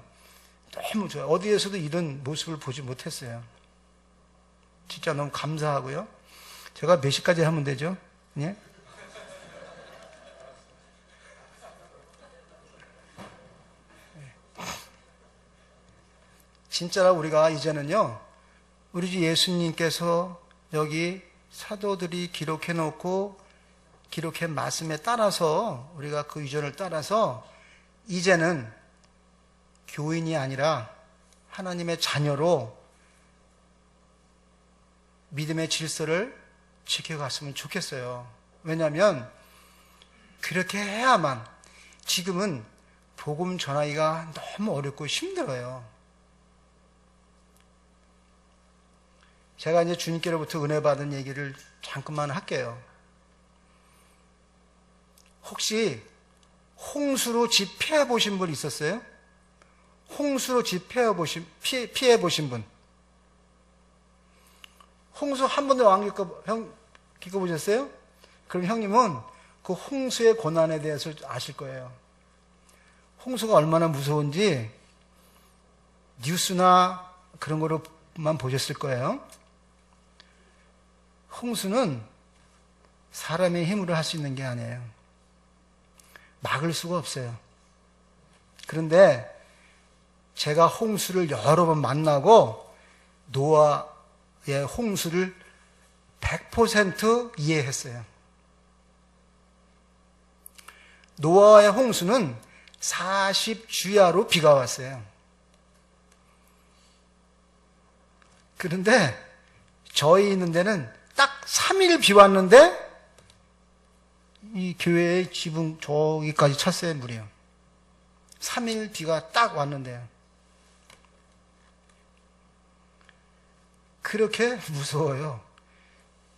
너무 좋아요. 어디에서도 이런 모습을 보지 못했어요. 진짜 너무 감사하고요. 제가 몇 시까지 하면 되죠? 예? 진짜로 우리가 이제는요, 우리 주 예수님께서 여기 사도들이 기록해 놓고 기록한 말씀에 따라서 우리가 그 유전을 따라서 이제는 교인이 아니라 하나님의 자녀로 믿음의 질서를 지켜갔으면 좋겠어요. 왜냐하면 그렇게 해야만 지금은 복음 전하기가 너무 어렵고 힘들어요. 제가 이제 주님께로부터 은혜 받은 얘기를 잠깐만 할게요. 혹시 홍수로 집 피해 보신 분 있었어요? 홍수로 집 피해 보신 분? 홍수 한 번도 안 겪어보셨어요? 그럼 형님은 그 홍수의 고난에 대해서 아실 거예요. 홍수가 얼마나 무서운지 뉴스나 그런 거로만 보셨을 거예요. 홍수는 사람의 힘으로 할 수 있는 게 아니에요. 막을 수가 없어요. 그런데 제가 홍수를 여러 번 만나고 노아의 홍수를 100% 이해했어요. 노아의 홍수는 40주야로 비가 왔어요. 그런데 저희 있는 데는 딱 3일 비 왔는데 이 교회의 지붕 저기까지 찼어요, 물이요. 3일 비가 딱 왔는데요. 그렇게 무서워요.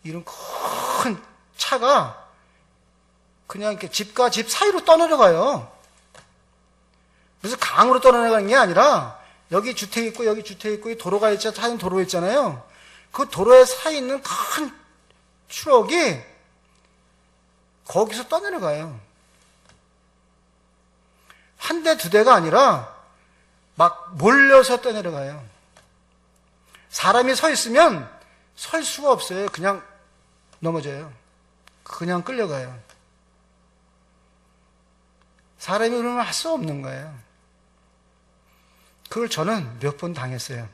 이런 큰 차가 그냥 이렇게 집과 집 사이로 떠내려가요. 무슨 강으로 떠내려가는 게 아니라 여기 주택 있고 여기 주택 있고 도로가 있잖아요. 도로 있잖아요. 그 도로에 사이 있는 큰 트럭이 거기서 떠내려가요. 한 대, 두 대가 아니라 막 몰려서 떠내려가요. 사람이 서 있으면 설 수가 없어요. 그냥 넘어져요. 그냥 끌려가요. 사람이 그러면 할 수 없는 거예요. 그걸 저는 몇 번 당했어요.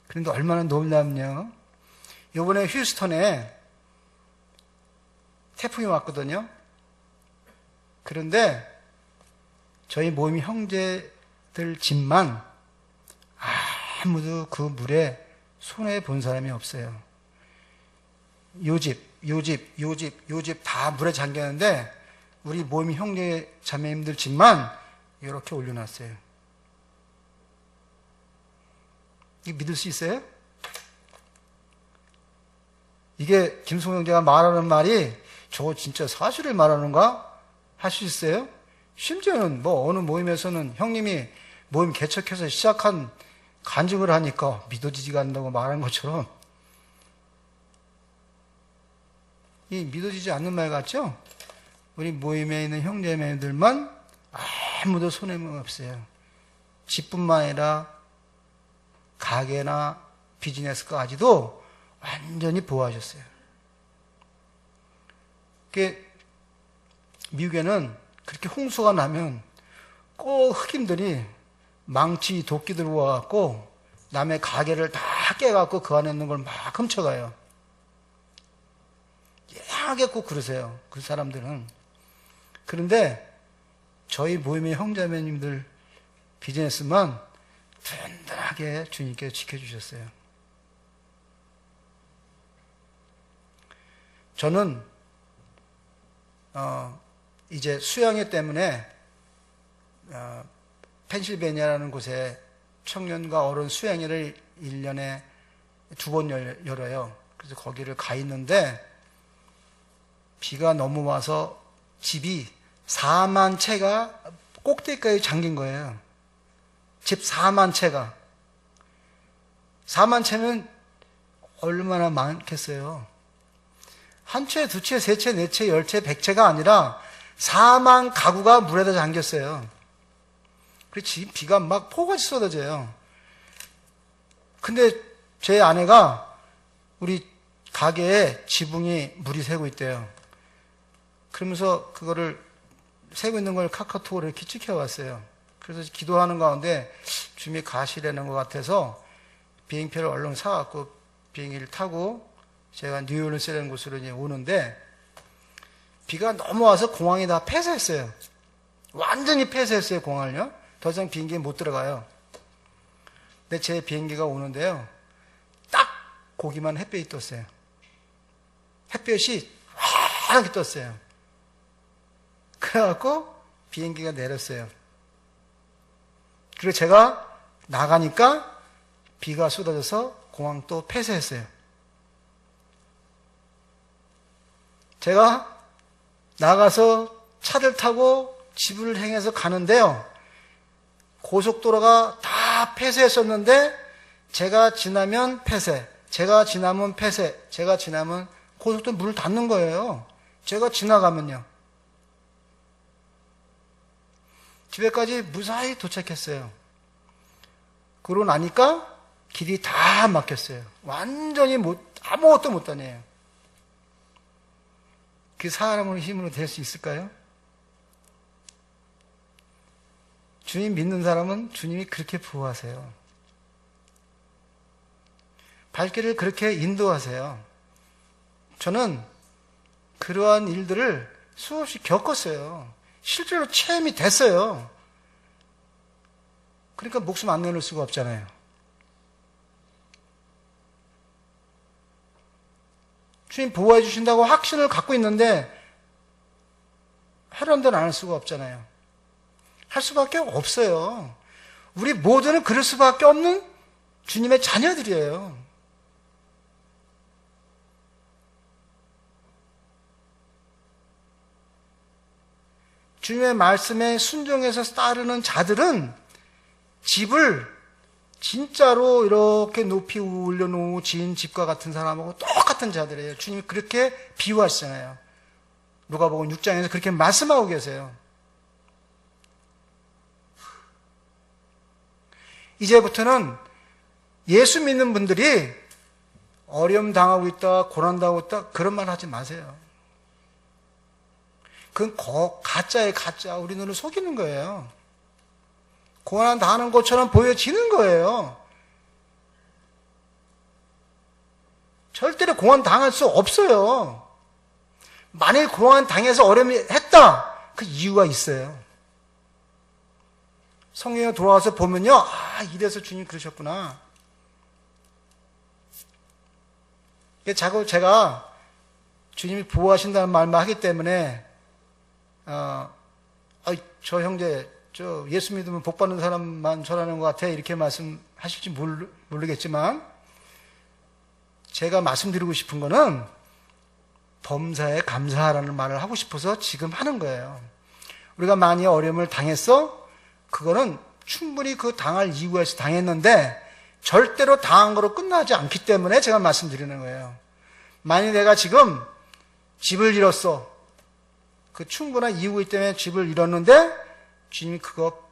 그런데 얼마나 놀랍냐. 이번에 휴스턴에 태풍이 왔거든요. 그런데 저희 모임 형제들 집만 아무도 그 물에 손해본 사람이 없어요. 요 집 다 물에 잠겼는데 우리 모임 형제 자매님들 집만 이렇게 올려놨어요. 이게 믿을 수 있어요? 이게 김성호 형제가 말하는 말이 저 진짜 사실을 말하는가? 할 수 있어요? 심지어는 뭐 어느 모임에서는 형님이 모임 개척해서 시작한 간증을 하니까 믿어지지가 않는다고 말한 것처럼 이 믿어지지 않는 말 같죠? 우리 모임에 있는 형제매들만 아무도 손해는 없어요. 집뿐만 아니라 가게나 비즈니스까지도 완전히 보호하셨어요. 미국에는 그렇게 홍수가 나면 꼭 흑인들이 망치, 도끼 들고 와갖고 남의 가게를 다 깨갖고 그 안에 있는 걸 막 훔쳐가요. 이상하게 꼭 그러세요. 그 사람들은. 그런데 저희 모임의 형제매님들 비즈니스만 든든하게 주님께서 지켜주셨어요. 저는 이제 수양회 때문에 펜실베니아라는 곳에 청년과 어른 수양회를 1년에 2번 열어요. 그래서 거기를 가 있는데 비가 너무 와서 집이 4만 채가 꼭대기까지 잠긴 거예요. 집 4만 채가. 4만 채면 얼마나 많겠어요. 한 채, 두 채, 세 채, 네 채, 10채, 100채가 아니라 4만 가구가 물에다 잠겼어요. 그렇지, 비가 막 폭우같이 쏟아져요. 근데 제 아내가 우리 가게에 지붕이 물이 새고 있대요. 그러면서 그거를 새고 있는 걸 카카오톡으로 이렇게 찍혀왔어요. 그래서 기도하는 가운데 주님이 가시려는 것 같아서 비행표를 얼른 사갖고 비행기를 타고 제가 뉴올리언스라는 곳으로 이제 오는데 비가 너무 와서 공항이 다 폐쇄했어요. 완전히 폐쇄했어요, 공항을요. 더 이상 비행기에 못 들어가요. 근데 제 비행기가 오는데요. 딱 거기만 햇볕이 떴어요. 햇볕이 환하게 떴어요. 그래갖고 비행기가 내렸어요. 그리고 제가 나가니까 비가 쏟아져서 공항 또 폐쇄했어요. 제가 나가서 차를 타고 집을 향해서 가는데요. 고속도로가 다 폐쇄했었는데 제가 지나면 폐쇄, 제가 지나면 폐쇄, 제가 지나면 고속도로 문을 닫는 거예요. 제가 지나가면요. 집에까지 무사히 도착했어요. 그러고 나니까 길이 다 막혔어요. 완전히 아무것도 못 다녀요. 그 사람의 힘으로 될 수 있을까요? 주님 믿는 사람은 주님이 그렇게 보호하세요. 발길을 그렇게 인도하세요. 저는 그러한 일들을 수없이 겪었어요. 실제로 체험이 됐어요. 그러니까 목숨 안 내놓을 수가 없잖아요. 주님 보호해 주신다고 확신을 갖고 있는데 하려는 대로 안 할 수가 없잖아요. 할 수밖에 없어요. 우리 모두는 그럴 수밖에 없는 주님의 자녀들이에요. 주님의 말씀에 순종해서 따르는 자들은 집을 진짜로 이렇게 높이 올려놓은 지은 집과 같은 사람하고 똑같은 자들이에요. 주님이 그렇게 비유하시잖아요. 누가복음 6장에서 그렇게 말씀하고 계세요. 이제부터는 예수 믿는 분들이 어려움 당하고 있다, 고난 당하고 있다, 그런 말 하지 마세요. 그건 가짜예요, 가짜. 우리 눈을 속이는 거예요. 고난 당하는 것처럼 보여지는 거예요. 절대로 고난 당할 수 없어요. 만일 고난 당해서 어려움이 했다, 그 이유가 있어요. 성경에 돌아와서 보면요, 이래서 주님 그러셨구나. 자꾸 제가 주님이 보호하신다는 말만 하기 때문에 저 형제, 저 예수 믿으면 복 받는 사람만 전하는 것 같아, 이렇게 말씀하실지 모르겠지만 제가 말씀드리고 싶은 거는 범사에 감사하라는 말을 하고 싶어서 지금 하는 거예요. 우리가 많이 어려움을 당했어? 그거는 충분히 그 당할 이유가 있어 당했는데 절대로 당한 거로 끝나지 않기 때문에 제가 말씀드리는 거예요. 만약 내가 지금 집을 잃었어. 그 충분한 이유 때문에 집을 잃었는데 주님이 그거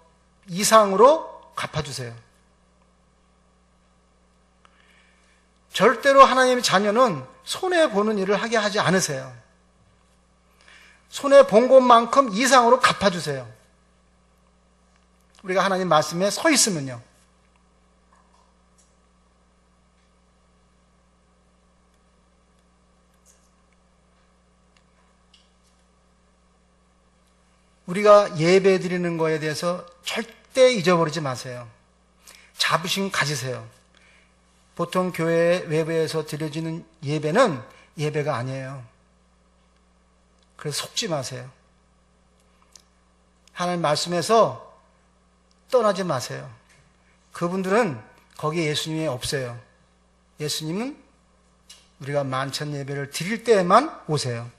이상으로 갚아주세요. 절대로 하나님의 자녀는 손해보는 일을 하게 하지 않으세요. 손해본 것만큼 이상으로 갚아주세요. 우리가 하나님 말씀에 서 있으면요. 우리가 예배 드리는 거에 대해서 절대 잊어버리지 마세요. 자부심 가지세요. 보통 교회 외부에서 드려지는 예배는 예배가 아니에요. 그래서 속지 마세요. 하나님 말씀에서 떠나지 마세요. 그분들은 거기에 예수님이 없어요. 예수님은 우리가 만찬 예배를 드릴 때에만 오세요.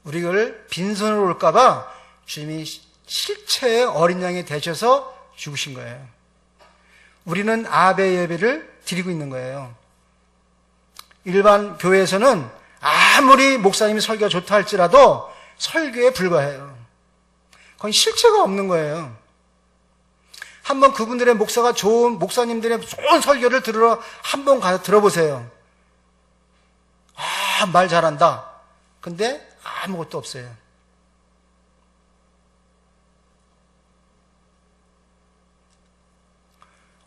우리를 빈손으로 올까봐 주님이 실체의 어린 양이 되셔서 죽으신 거예요. 우리는 아베 예배를 드리고 있는 거예요. 일반 교회에서는 아무리 목사님이 설교가 좋다 할지라도 설교에 불과해요. 거의 실체가 없는 거예요. 한번 그분들의 목사님들의 좋은 설교를 들으러 한번 가서 들어보세요. 말 잘한다. 근데 아무것도 없어요.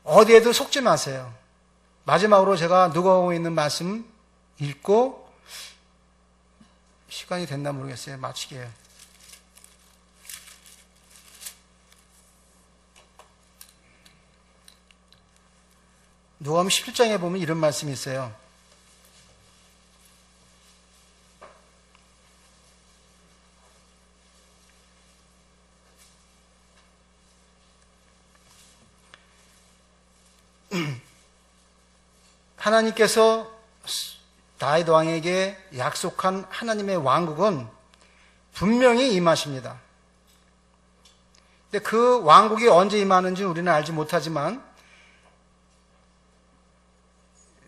어디에도 속지 마세요. 마지막으로 제가 누가복음에 있는 말씀 읽고 시간이 됐나 모르겠어요. 마치게요. 누가복음 11장에 보면 이런 말씀이 있어요. 하나님께서 다윗 왕에게 약속한 하나님의 왕국은 분명히 임하십니다. 근데 그 왕국이 언제 임하는지 우리는 알지 못하지만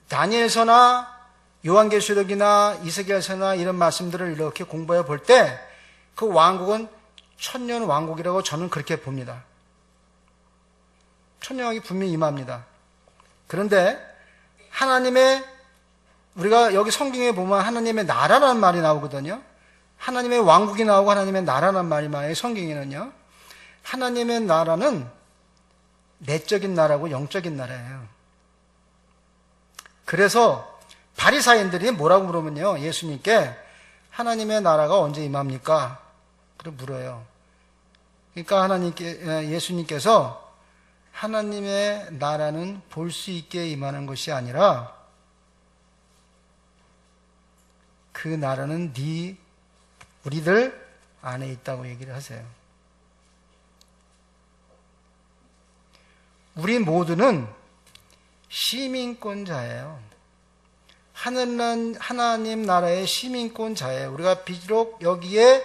다니엘서나 요한계시록이나 이세겔서나 이런 말씀들을 이렇게 공부해 볼 때 그 왕국은 천년 왕국이라고 저는 그렇게 봅니다. 천년 왕국이 분명히 임합니다. 그런데 하나님의, 우리가 여기 성경에 보면 하나님의 나라라는 말이 나오거든요. 하나님의 왕국이 나오고 하나님의 나라라는 말이 많아요. 성경에는요. 하나님의 나라는 내적인 나라고 영적인 나라예요. 그래서 바리사인들이 뭐라고 물으면요. 예수님께 하나님의 나라가 언제 임합니까? 그렇게 물어요. 그러니까 예수님께서 하나님의 나라는 볼 수 있게 임하는 것이 아니라 그 나라는 우리들 안에 있다고 얘기를 하세요. 우리 모두는 시민권자예요. 하나님 나라의 시민권자예요. 우리가 비록 여기에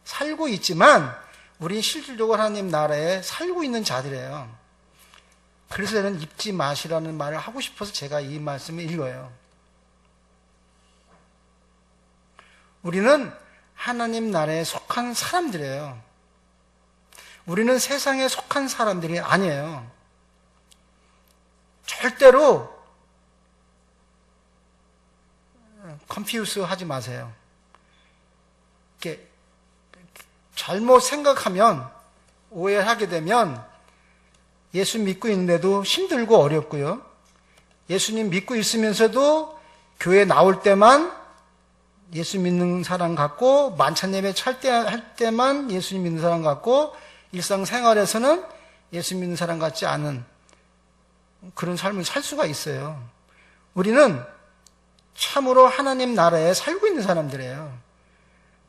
살고 있지만 우린 실질적으로 하나님 나라에 살고 있는 자들이에요. 그래서 저는 잊지 마시라는 말을 하고 싶어서 제가 이 말씀을 읽어요. 우리는 하나님 나라에 속한 사람들이에요. 우리는 세상에 속한 사람들이 아니에요. 절대로 컨퓨스 하지 마세요. 이렇게 잘못 생각하면, 오해하게 되면 예수 믿고 있는데도 힘들고 어렵고요. 예수님 믿고 있으면서도 교회 나올 때만 예수 믿는 사람 같고, 만찬 예배 할 때만 예수님 믿는 사람 같고, 일상생활에서는 예수 믿는 사람 같지 않은 그런 삶을 살 수가 있어요. 우리는 참으로 하나님 나라에 살고 있는 사람들이에요.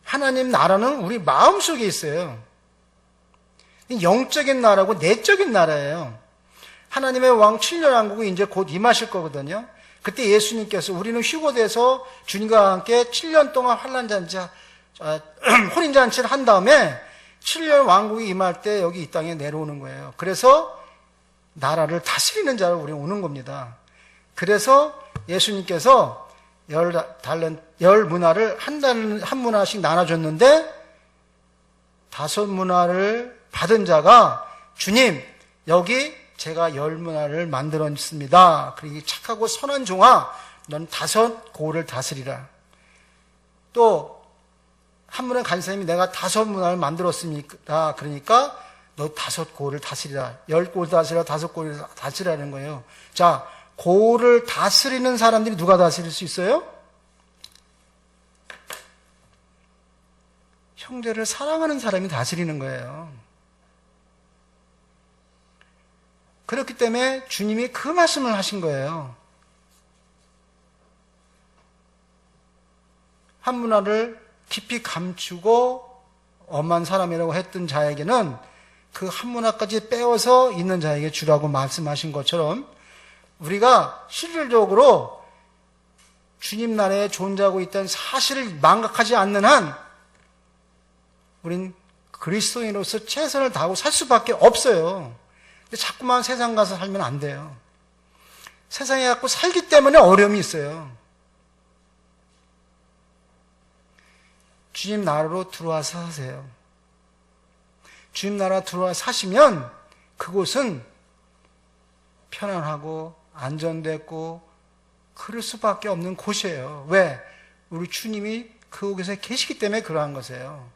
하나님 나라는 우리 마음속에 있어요. 영적인 나라고 내적인 나라예요. 하나님의 왕 7년 왕국이 이제 곧 임하실 거거든요. 그때 예수님께서 우리는 휴거돼서 주님과 함께 7년 동안 환난잔치 혼인잔치를 한 다음에 7년 왕국이 임할 때 여기 이 땅에 내려오는 거예요. 그래서 나라를 다스리는 자로 우리 오는 겁니다. 그래서 예수님께서 열 문화를 한 문화씩 나눠줬는데 5 문화를 받은 자가 주님 여기 제가 10 문화를 만들었습니다. 그러니 착하고 선한 종아 넌 5 고를 다스리라. 또 한 문화 간 사람이 내가 5 문화를 만들었습니다. 그러니까 너 5 고를 다스리라. 10 고를 다스리라, 5 고를 다스리라는 거예요. 자, 고를 다스리는 사람들이 누가 다스릴 수 있어요? 형제를 사랑하는 사람이 다스리는 거예요. 그렇기 때문에 주님이 그 말씀을 하신 거예요. 한 문화를 깊이 감추고 엄한 사람이라고 했던 자에게는 그 한 문화까지 빼어서 있는 자에게 주라고 말씀하신 것처럼 우리가 실질적으로 주님 나라에 존재하고 있다는 사실을 망각하지 않는 한 우린 그리스도인으로서 최선을 다하고 살 수밖에 없어요. 근데 자꾸만 세상 가서 살면 안 돼요. 세상에 갖고 살기 때문에 어려움이 있어요. 주님 나라로 들어와서 사세요. 주님 나라 들어와 사시면 그곳은 편안하고 안전됐고 그럴 수밖에 없는 곳이에요. 왜? 우리 주님이 그곳에 계시기 때문에 그러한 것이에요.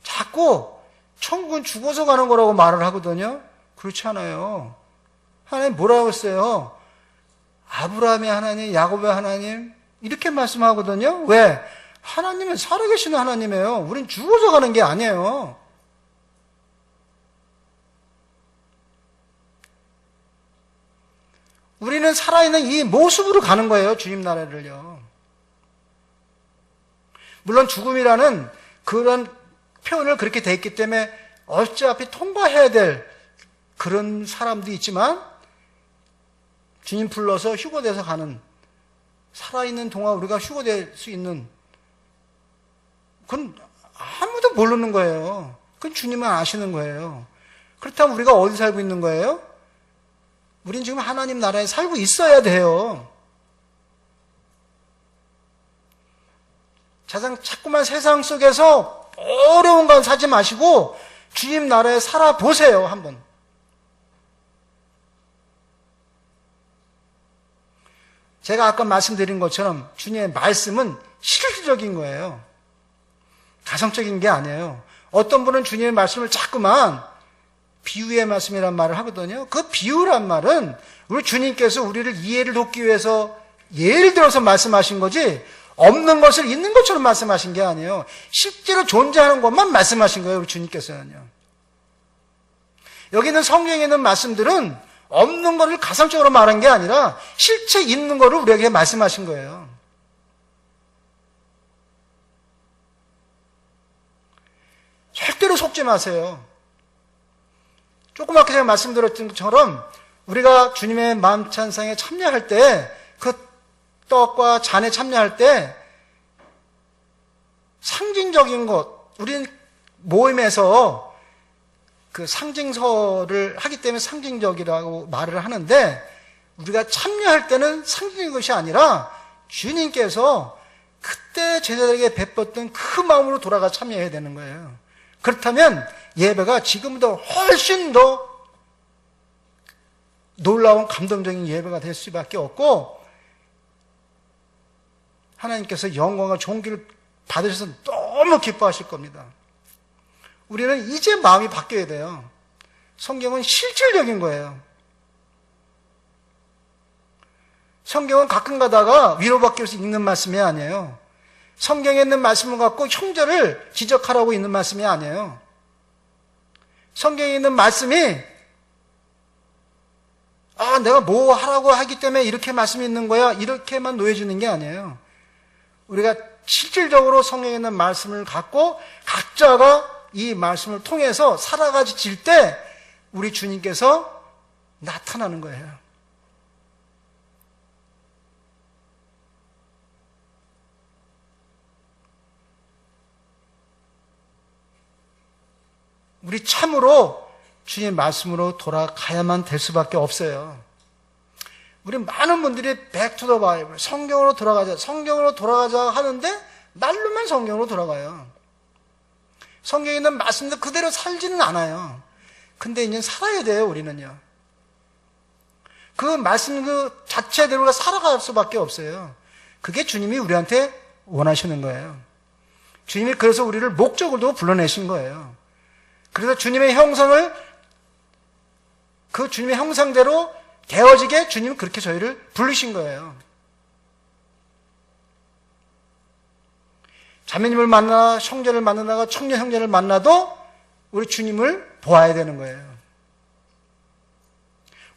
자꾸 천국은 죽어서 가는 거라고 말을 하거든요. 그렇지 않아요. 하나님 뭐라고 했어요? 아브라함의 하나님, 야곱의 하나님 이렇게 말씀하거든요. 왜? 하나님은 살아계시는 하나님이에요. 우린 죽어서 가는 게 아니에요. 우리는 살아있는 이 모습으로 가는 거예요. 주님 나라를요. 물론 죽음이라는 그런 표현을 그렇게 돼 있기 때문에 어차피 통과해야 될 그런 사람도 있지만 주님 불러서 휴거돼서 가는 살아있는 동안 우리가 휴거될 수 있는 그건 아무도 모르는 거예요. 그건 주님은 아시는 거예요. 그렇다면 우리가 어디 살고 있는 거예요? 우린 지금 하나님 나라에 살고 있어야 돼요. 자꾸만 세상 속에서 어려운 건 사지 마시고 주님 나라에 살아보세요. 한번. 제가 아까 말씀드린 것처럼 주님의 말씀은 실질적인 거예요. 가성적인 게 아니에요. 어떤 분은 주님의 말씀을 자꾸만 비유의 말씀이란 말을 하거든요. 그 비유란 말은 우리 주님께서 우리를 이해를 돕기 위해서 예를 들어서 말씀하신 거지 없는 것을 있는 것처럼 말씀하신 게 아니에요. 실제로 존재하는 것만 말씀하신 거예요. 우리 주님께서는요. 여기 있는 성경에 있는 말씀들은 없는 것을 가상적으로 말한 게 아니라 실체 있는 것을 우리에게 말씀하신 거예요. 절대로 속지 마세요. 조그맣게 제가 말씀드렸던 것처럼 우리가 주님의 만찬상에 참여할 때 그 떡과 잔에 참여할 때 상징적인 것, 우리는 모임에서 그 상징서를 하기 때문에 상징적이라고 말을 하는데 우리가 참여할 때는 상징적인 것이 아니라 주님께서 그때 제자들에게 베풀었던 그 마음으로 돌아가 참여해야 되는 거예요. 그렇다면 예배가 지금보다 훨씬 더 놀라운 감동적인 예배가 될 수밖에 없고 하나님께서 영광과 존귀를 받으셔서 너무 기뻐하실 겁니다. 우리는 이제 마음이 바뀌어야 돼요. 성경은 실질적인 거예요. 성경은 가끔 가다가 위로받기 위해서 읽는 말씀이 아니에요. 성경에 있는 말씀을 갖고 형제를 지적하라고 있는 말씀이 아니에요. 성경에 있는 말씀이 내가 뭐 하라고 하기 때문에 이렇게 말씀이 있는 거야 이렇게만 놓여주는 게 아니에요. 우리가 실질적으로 성경에 있는 말씀을 갖고 각자가 이 말씀을 통해서 살아가질 때 우리 주님께서 나타나는 거예요. 우리 참으로 주님 말씀으로 돌아가야만 될 수밖에 없어요. 우리 많은 분들이 back to the Bible, 성경으로 돌아가자 하는데 말로만 성경으로 돌아가요. 성경에 있는 말씀도 그대로 살지는 않아요. 근데 이제 살아야 돼요, 우리는요. 그 말씀 그 자체대로가 살아갈 수밖에 없어요. 그게 주님이 우리한테 원하시는 거예요. 주님이 그래서 우리를 목적으로 불러내신 거예요. 그래서 주님의 형상을 그 주님의 형상대로 되어지게 주님은 그렇게 저희를 부르신 거예요. 자매님을 만나 형제를 만나다가 청년 형제를 만나도 우리 주님을 보아야 되는 거예요.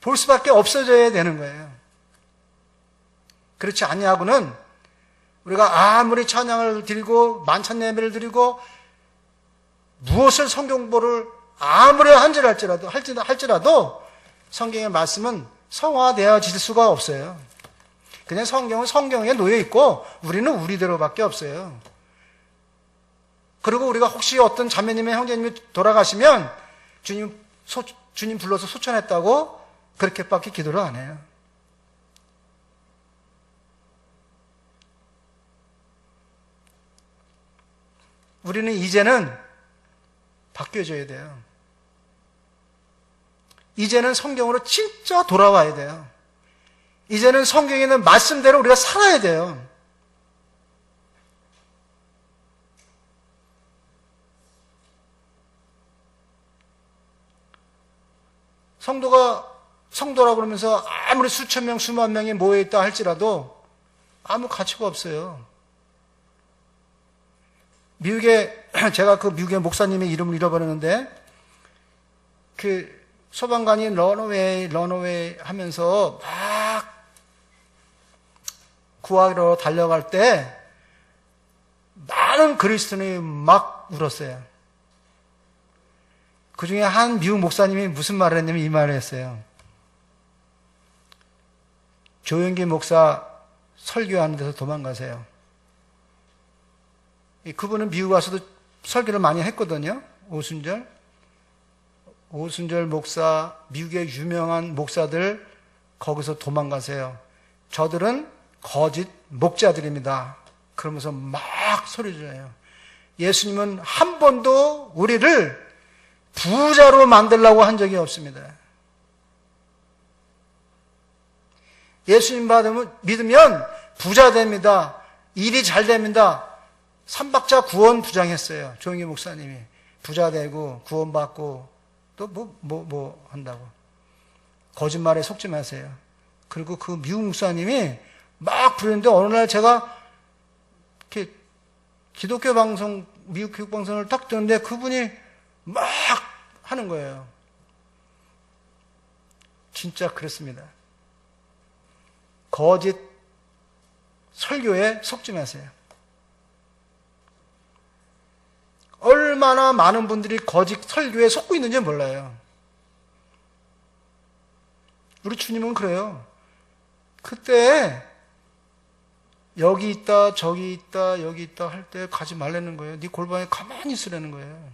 볼 수밖에 없어져야 되는 거예요. 그렇지 아니하고는 우리가 아무리 찬양을 드리고 만찬 예배를 드리고 무엇을 성경보를 아무리 할지라도 성경의 말씀은 성화되어질 수가 없어요. 그냥 성경은 성경에 놓여 있고 우리는 우리대로밖에 없어요. 그리고 우리가 혹시 어떤 자매님의 형제님이 돌아가시면 주님 불러서 소천했다고 그렇게밖에 기도를 안 해요. 우리는 이제는 바뀌어져야 돼요. 이제는 성경으로 진짜 돌아와야 돼요. 이제는 성경에 있는 말씀대로 우리가 살아야 돼요. 성도라고 그러면서 아무리 수천 명, 수만 명이 모여있다 할지라도 아무 가치가 없어요. 제가 그 미국의 목사님의 이름을 잃어버렸는데, 그 소방관이 런어웨이 하면서 막 구하러 달려갈 때 많은 그리스도인이 막 울었어요. 그 중에 한 미국 목사님이 무슨 말을 했냐면 이 말을 했어요. 조영기 목사 설교하는 데서 도망가세요. 그분은 미국 와서도 설교를 많이 했거든요. 오순절 목사, 미국의 유명한 목사들 거기서 도망가세요. 저들은 거짓 목자들입니다. 그러면서 막 소리 질러요. 예수님은 한 번도 우리를 부자로 만들려고 한 적이 없습니다. 예수님 믿으면 부자 됩니다. 일이 잘 됩니다. 삼박자 구원 부장했어요. 조영기 목사님이. 부자 되고 구원받고 또 뭐 한다고. 거짓말에 속지 마세요. 그리고 그 미국 목사님이 막 부르는데 어느 날 제가 이렇게 기독교 방송, 미국 교육 방송을 딱 듣는데 그분이 막 하는 거예요. 진짜 그렇습니다. 거짓 설교에 속지 마세요. 얼마나 많은 분들이 거짓 설교에 속고 있는지 몰라요. 우리 주님은 그래요. 그때 여기 있다 저기 있다 여기 있다 할 때 가지 말라는 거예요. 네 골방에 가만히 있으라는 거예요.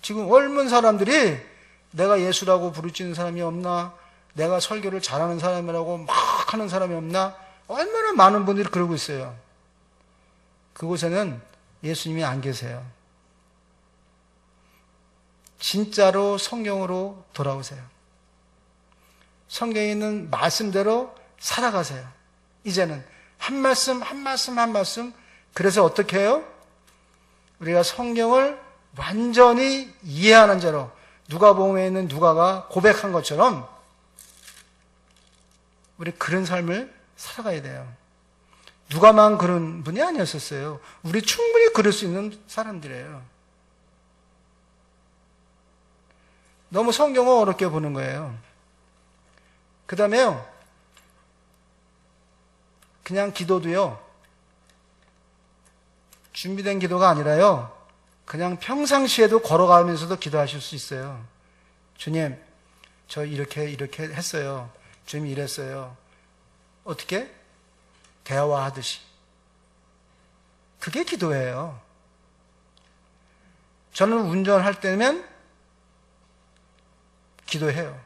지금 얼마나 사람들이 내가 예수라고 부르짖는 사람이 없나, 내가 설교를 잘하는 사람이라고 막 하는 사람이 없나, 얼마나 많은 분들이 그러고 있어요. 그곳에는 예수님이 안 계세요. 진짜로 성경으로 돌아오세요. 성경에 있는 말씀대로 살아가세요. 이제는 한 말씀 한 말씀 한 말씀. 그래서 어떻게 해요? 우리가 성경을 완전히 이해하는 자로, 누가복음에 있는 누가가 고백한 것처럼 우리 그런 삶을 살아가야 돼요. 누가만 그런 분이 아니었었어요. 우리 충분히 그럴 수 있는 사람들이에요. 너무 성경을 어렵게 보는 거예요. 그 다음에요, 그냥 기도도요, 준비된 기도가 아니라요, 그냥 평상시에도 걸어가면서도 기도하실 수 있어요. 주님, 저 이렇게 했어요. 주님이 이랬어요. 어떻게? 대화하듯이. 그게 기도예요. 저는 운전할 때면 기도해요.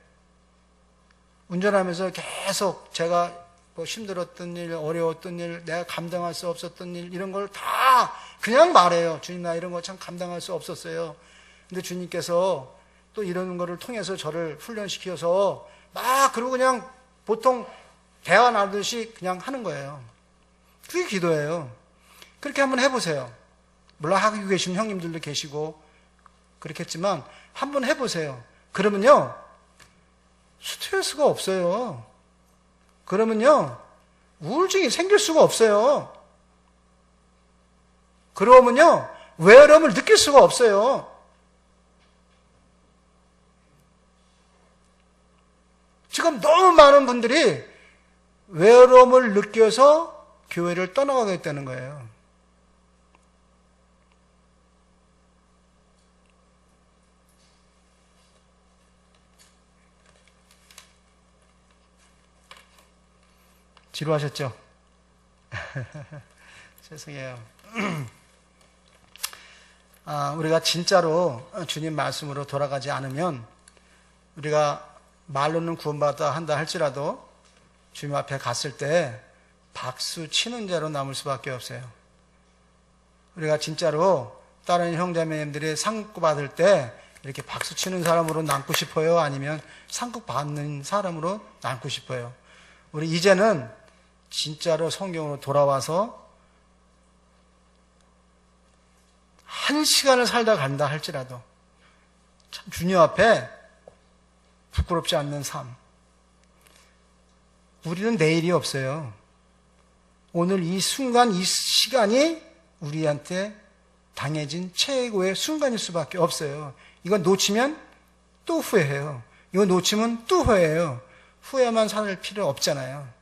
운전하면서 계속 제가 뭐 힘들었던 일, 어려웠던 일, 내가 감당할 수 없었던 일, 이런 걸 다 그냥 말해요. 주님, 나 이런 거 참 감당할 수 없었어요. 근데 주님께서 또 이런 거를 통해서 저를 훈련시켜서 막 그러고 그냥 보통 대화 나누듯이 그냥 하는 거예요. 그게 기도예요. 그렇게 한번 해보세요. 물론 하고 계신 형님들도 계시고 그렇겠지만 한번 해보세요. 그러면요, 스트레스가 없어요. 그러면요, 우울증이 생길 수가 없어요. 그러면요, 외로움을 느낄 수가 없어요. 지금 너무 많은 분들이 외로움을 느껴서 교회를 떠나가겠다는 거예요. 지루하셨죠? 죄송해요. 우리가 진짜로 주님 말씀으로 돌아가지 않으면 우리가 말로는 구원받아 한다 할지라도 주님 앞에 갔을 때 박수 치는 자로 남을 수밖에 없어요. 우리가 진짜로 다른 형제매님들이 상급 받을 때 이렇게 박수 치는 사람으로 남고 싶어요? 아니면 상급 받는 사람으로 남고 싶어요? 우리 이제는 진짜로 성경으로 돌아와서 한 시간을 살다 간다 할지라도 참 주님 앞에 부끄럽지 않는 삶. 우리는 내일이 없어요. 오늘 이 순간, 이 시간이 우리한테 당해진 최고의 순간일 수밖에 없어요. 이건 놓치면 또 후회해요. 이거 놓치면 또 후회해요. 후회만 살 필요 없잖아요.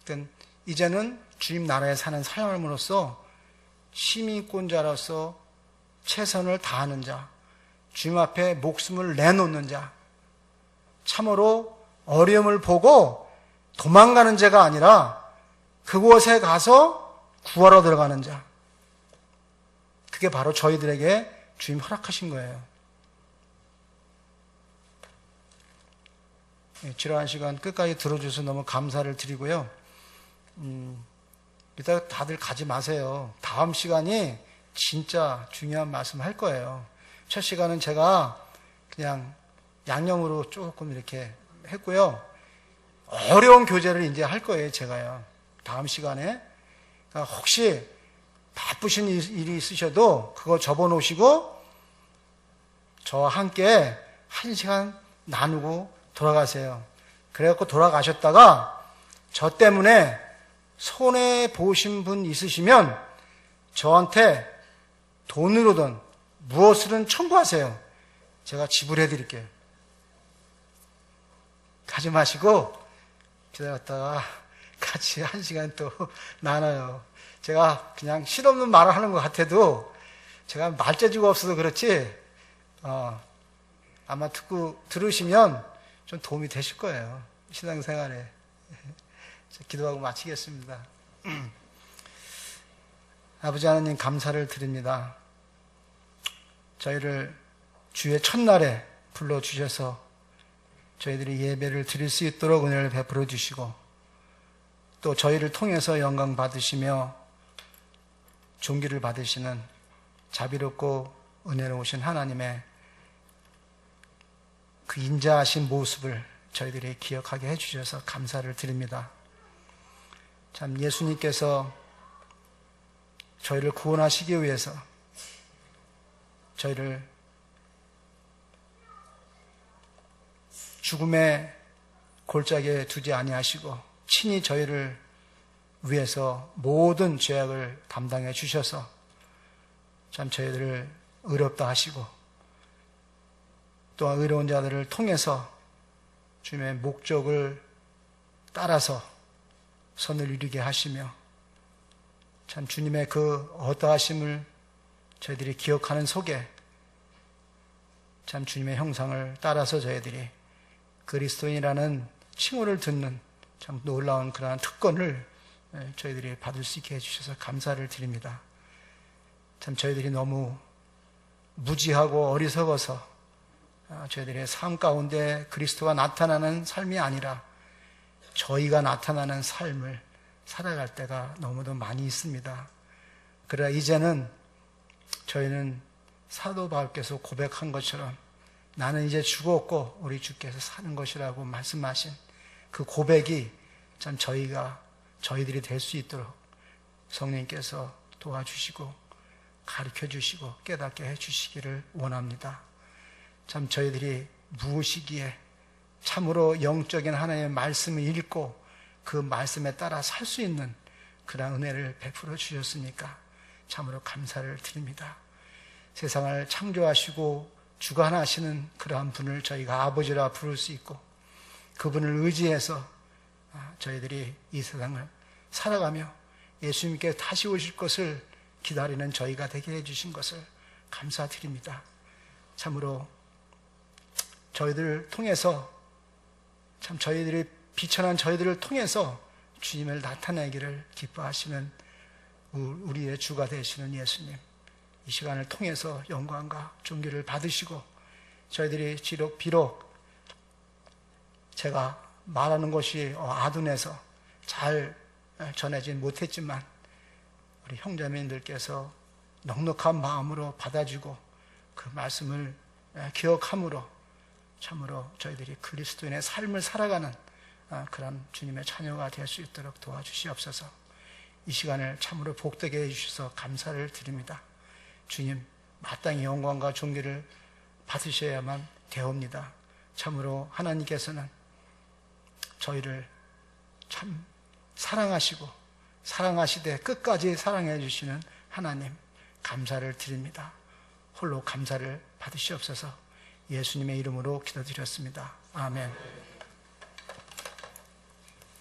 그러니까 이제는 주님 나라에 사는 삶으로서 시민권자로서 최선을 다하는 자, 주님 앞에 목숨을 내놓는 자, 참으로 어려움을 보고 도망가는 자가 아니라 그곳에 가서 구하러 들어가는 자, 그게 바로 저희들에게 주님 허락하신 거예요. 지루한 시간 끝까지 들어주셔서 너무 감사를 드리고요. 이따가 다들 가지 마세요. 다음 시간이 진짜 중요한 말씀 할 거예요. 첫 시간은 제가 그냥 양념으로 조금 이렇게 했고요. 어려운 교제를 이제 할 거예요, 제가요. 다음 시간에. 그러니까 혹시 바쁘신 일이 있으셔도 그거 접어놓으시고 저와 함께 한 시간 나누고 돌아가세요. 그래갖고 돌아가셨다가 저 때문에 손해보신 분 있으시면 저한테 돈으로든 무엇으든 청구하세요. 제가 지불해 드릴게요. 가지 마시고 기다렸다가 같이 한 시간 또 나눠요. 제가 그냥 실없는 말을 하는 것 같아도 제가 말재주가 없어서 그렇지 아마 들으시면 좀 도움이 되실 거예요. 신앙생활에. 기도하고 마치겠습니다. 아버지 하나님 감사를 드립니다. 저희를 주의 첫날에 불러주셔서 저희들이 예배를 드릴 수 있도록 은혜를 베풀어 주시고 또 저희를 통해서 영광 받으시며 존귀를 받으시는 자비롭고 은혜로우신 하나님의 그 인자하신 모습을 저희들이 기억하게 해주셔서 감사를 드립니다. 참 예수님께서 저희를 구원하시기 위해서 저희를 죽음의 골짜기에 두지 아니하시고 친히 저희를 위해서 모든 죄악을 담당해 주셔서 참 저희들을 의롭다 하시고 또한 의로운 자들을 통해서 주님의 목적을 따라서 선을 이루게 하시며 참 주님의 그 어떠하심을 저희들이 기억하는 속에 참 주님의 형상을 따라서 저희들이 그리스도인이라는 칭호를 듣는 참 놀라운 그러한 특권을 저희들이 받을 수 있게 해주셔서 감사를 드립니다. 참 저희들이 너무 무지하고 어리석어서 저희들의 삶 가운데 그리스도가 나타나는 삶이 아니라 저희가 나타나는 삶을 살아갈 때가 너무도 많이 있습니다. 그러나 이제는 저희는 사도 바울께서 고백한 것처럼 나는 이제 죽었고 우리 주께서 사는 것이라고 말씀하신 그 고백이 참 저희들이 될 수 있도록 성령께서 도와주시고 가르쳐 주시고 깨닫게 해 주시기를 원합니다. 참 저희들이 무엇이기에 참으로 영적인 하나님의 말씀을 읽고 그 말씀에 따라 살 수 있는 그런 은혜를 베풀어 주셨으니까 참으로 감사를 드립니다. 세상을 창조하시고 주관하시는 그러한 분을 저희가 아버지라 부를 수 있고 그분을 의지해서 저희들이 이 세상을 살아가며 예수님께 다시 오실 것을 기다리는 저희가 되게 해주신 것을 감사드립니다. 참으로 저희들을 통해서 참 저희들이 비천한 저희들을 통해서 주님을 나타내기를 기뻐하시는 우리의 주가 되시는 예수님, 이 시간을 통해서 영광과 존귀를 받으시고 저희들이 비록 제가 말하는 것이 아둔해서 잘 전해진 못했지만 우리 형제님들께서 넉넉한 마음으로 받아주고 그 말씀을 기억함으로 참으로 저희들이 그리스도인의 삶을 살아가는 그런 주님의 자녀가 될 수 있도록 도와주시옵소서. 이 시간을 참으로 복되게 해주셔서 감사를 드립니다. 주님, 마땅히 영광과 존귀를 받으셔야만 되옵니다. 참으로 하나님께서는 저희를 참 사랑하시고 사랑하시되 끝까지 사랑해 주시는 하나님, 감사를 드립니다. 홀로 감사를 받으시옵소서. 예수님의 이름으로 기도드렸습니다. 아멘.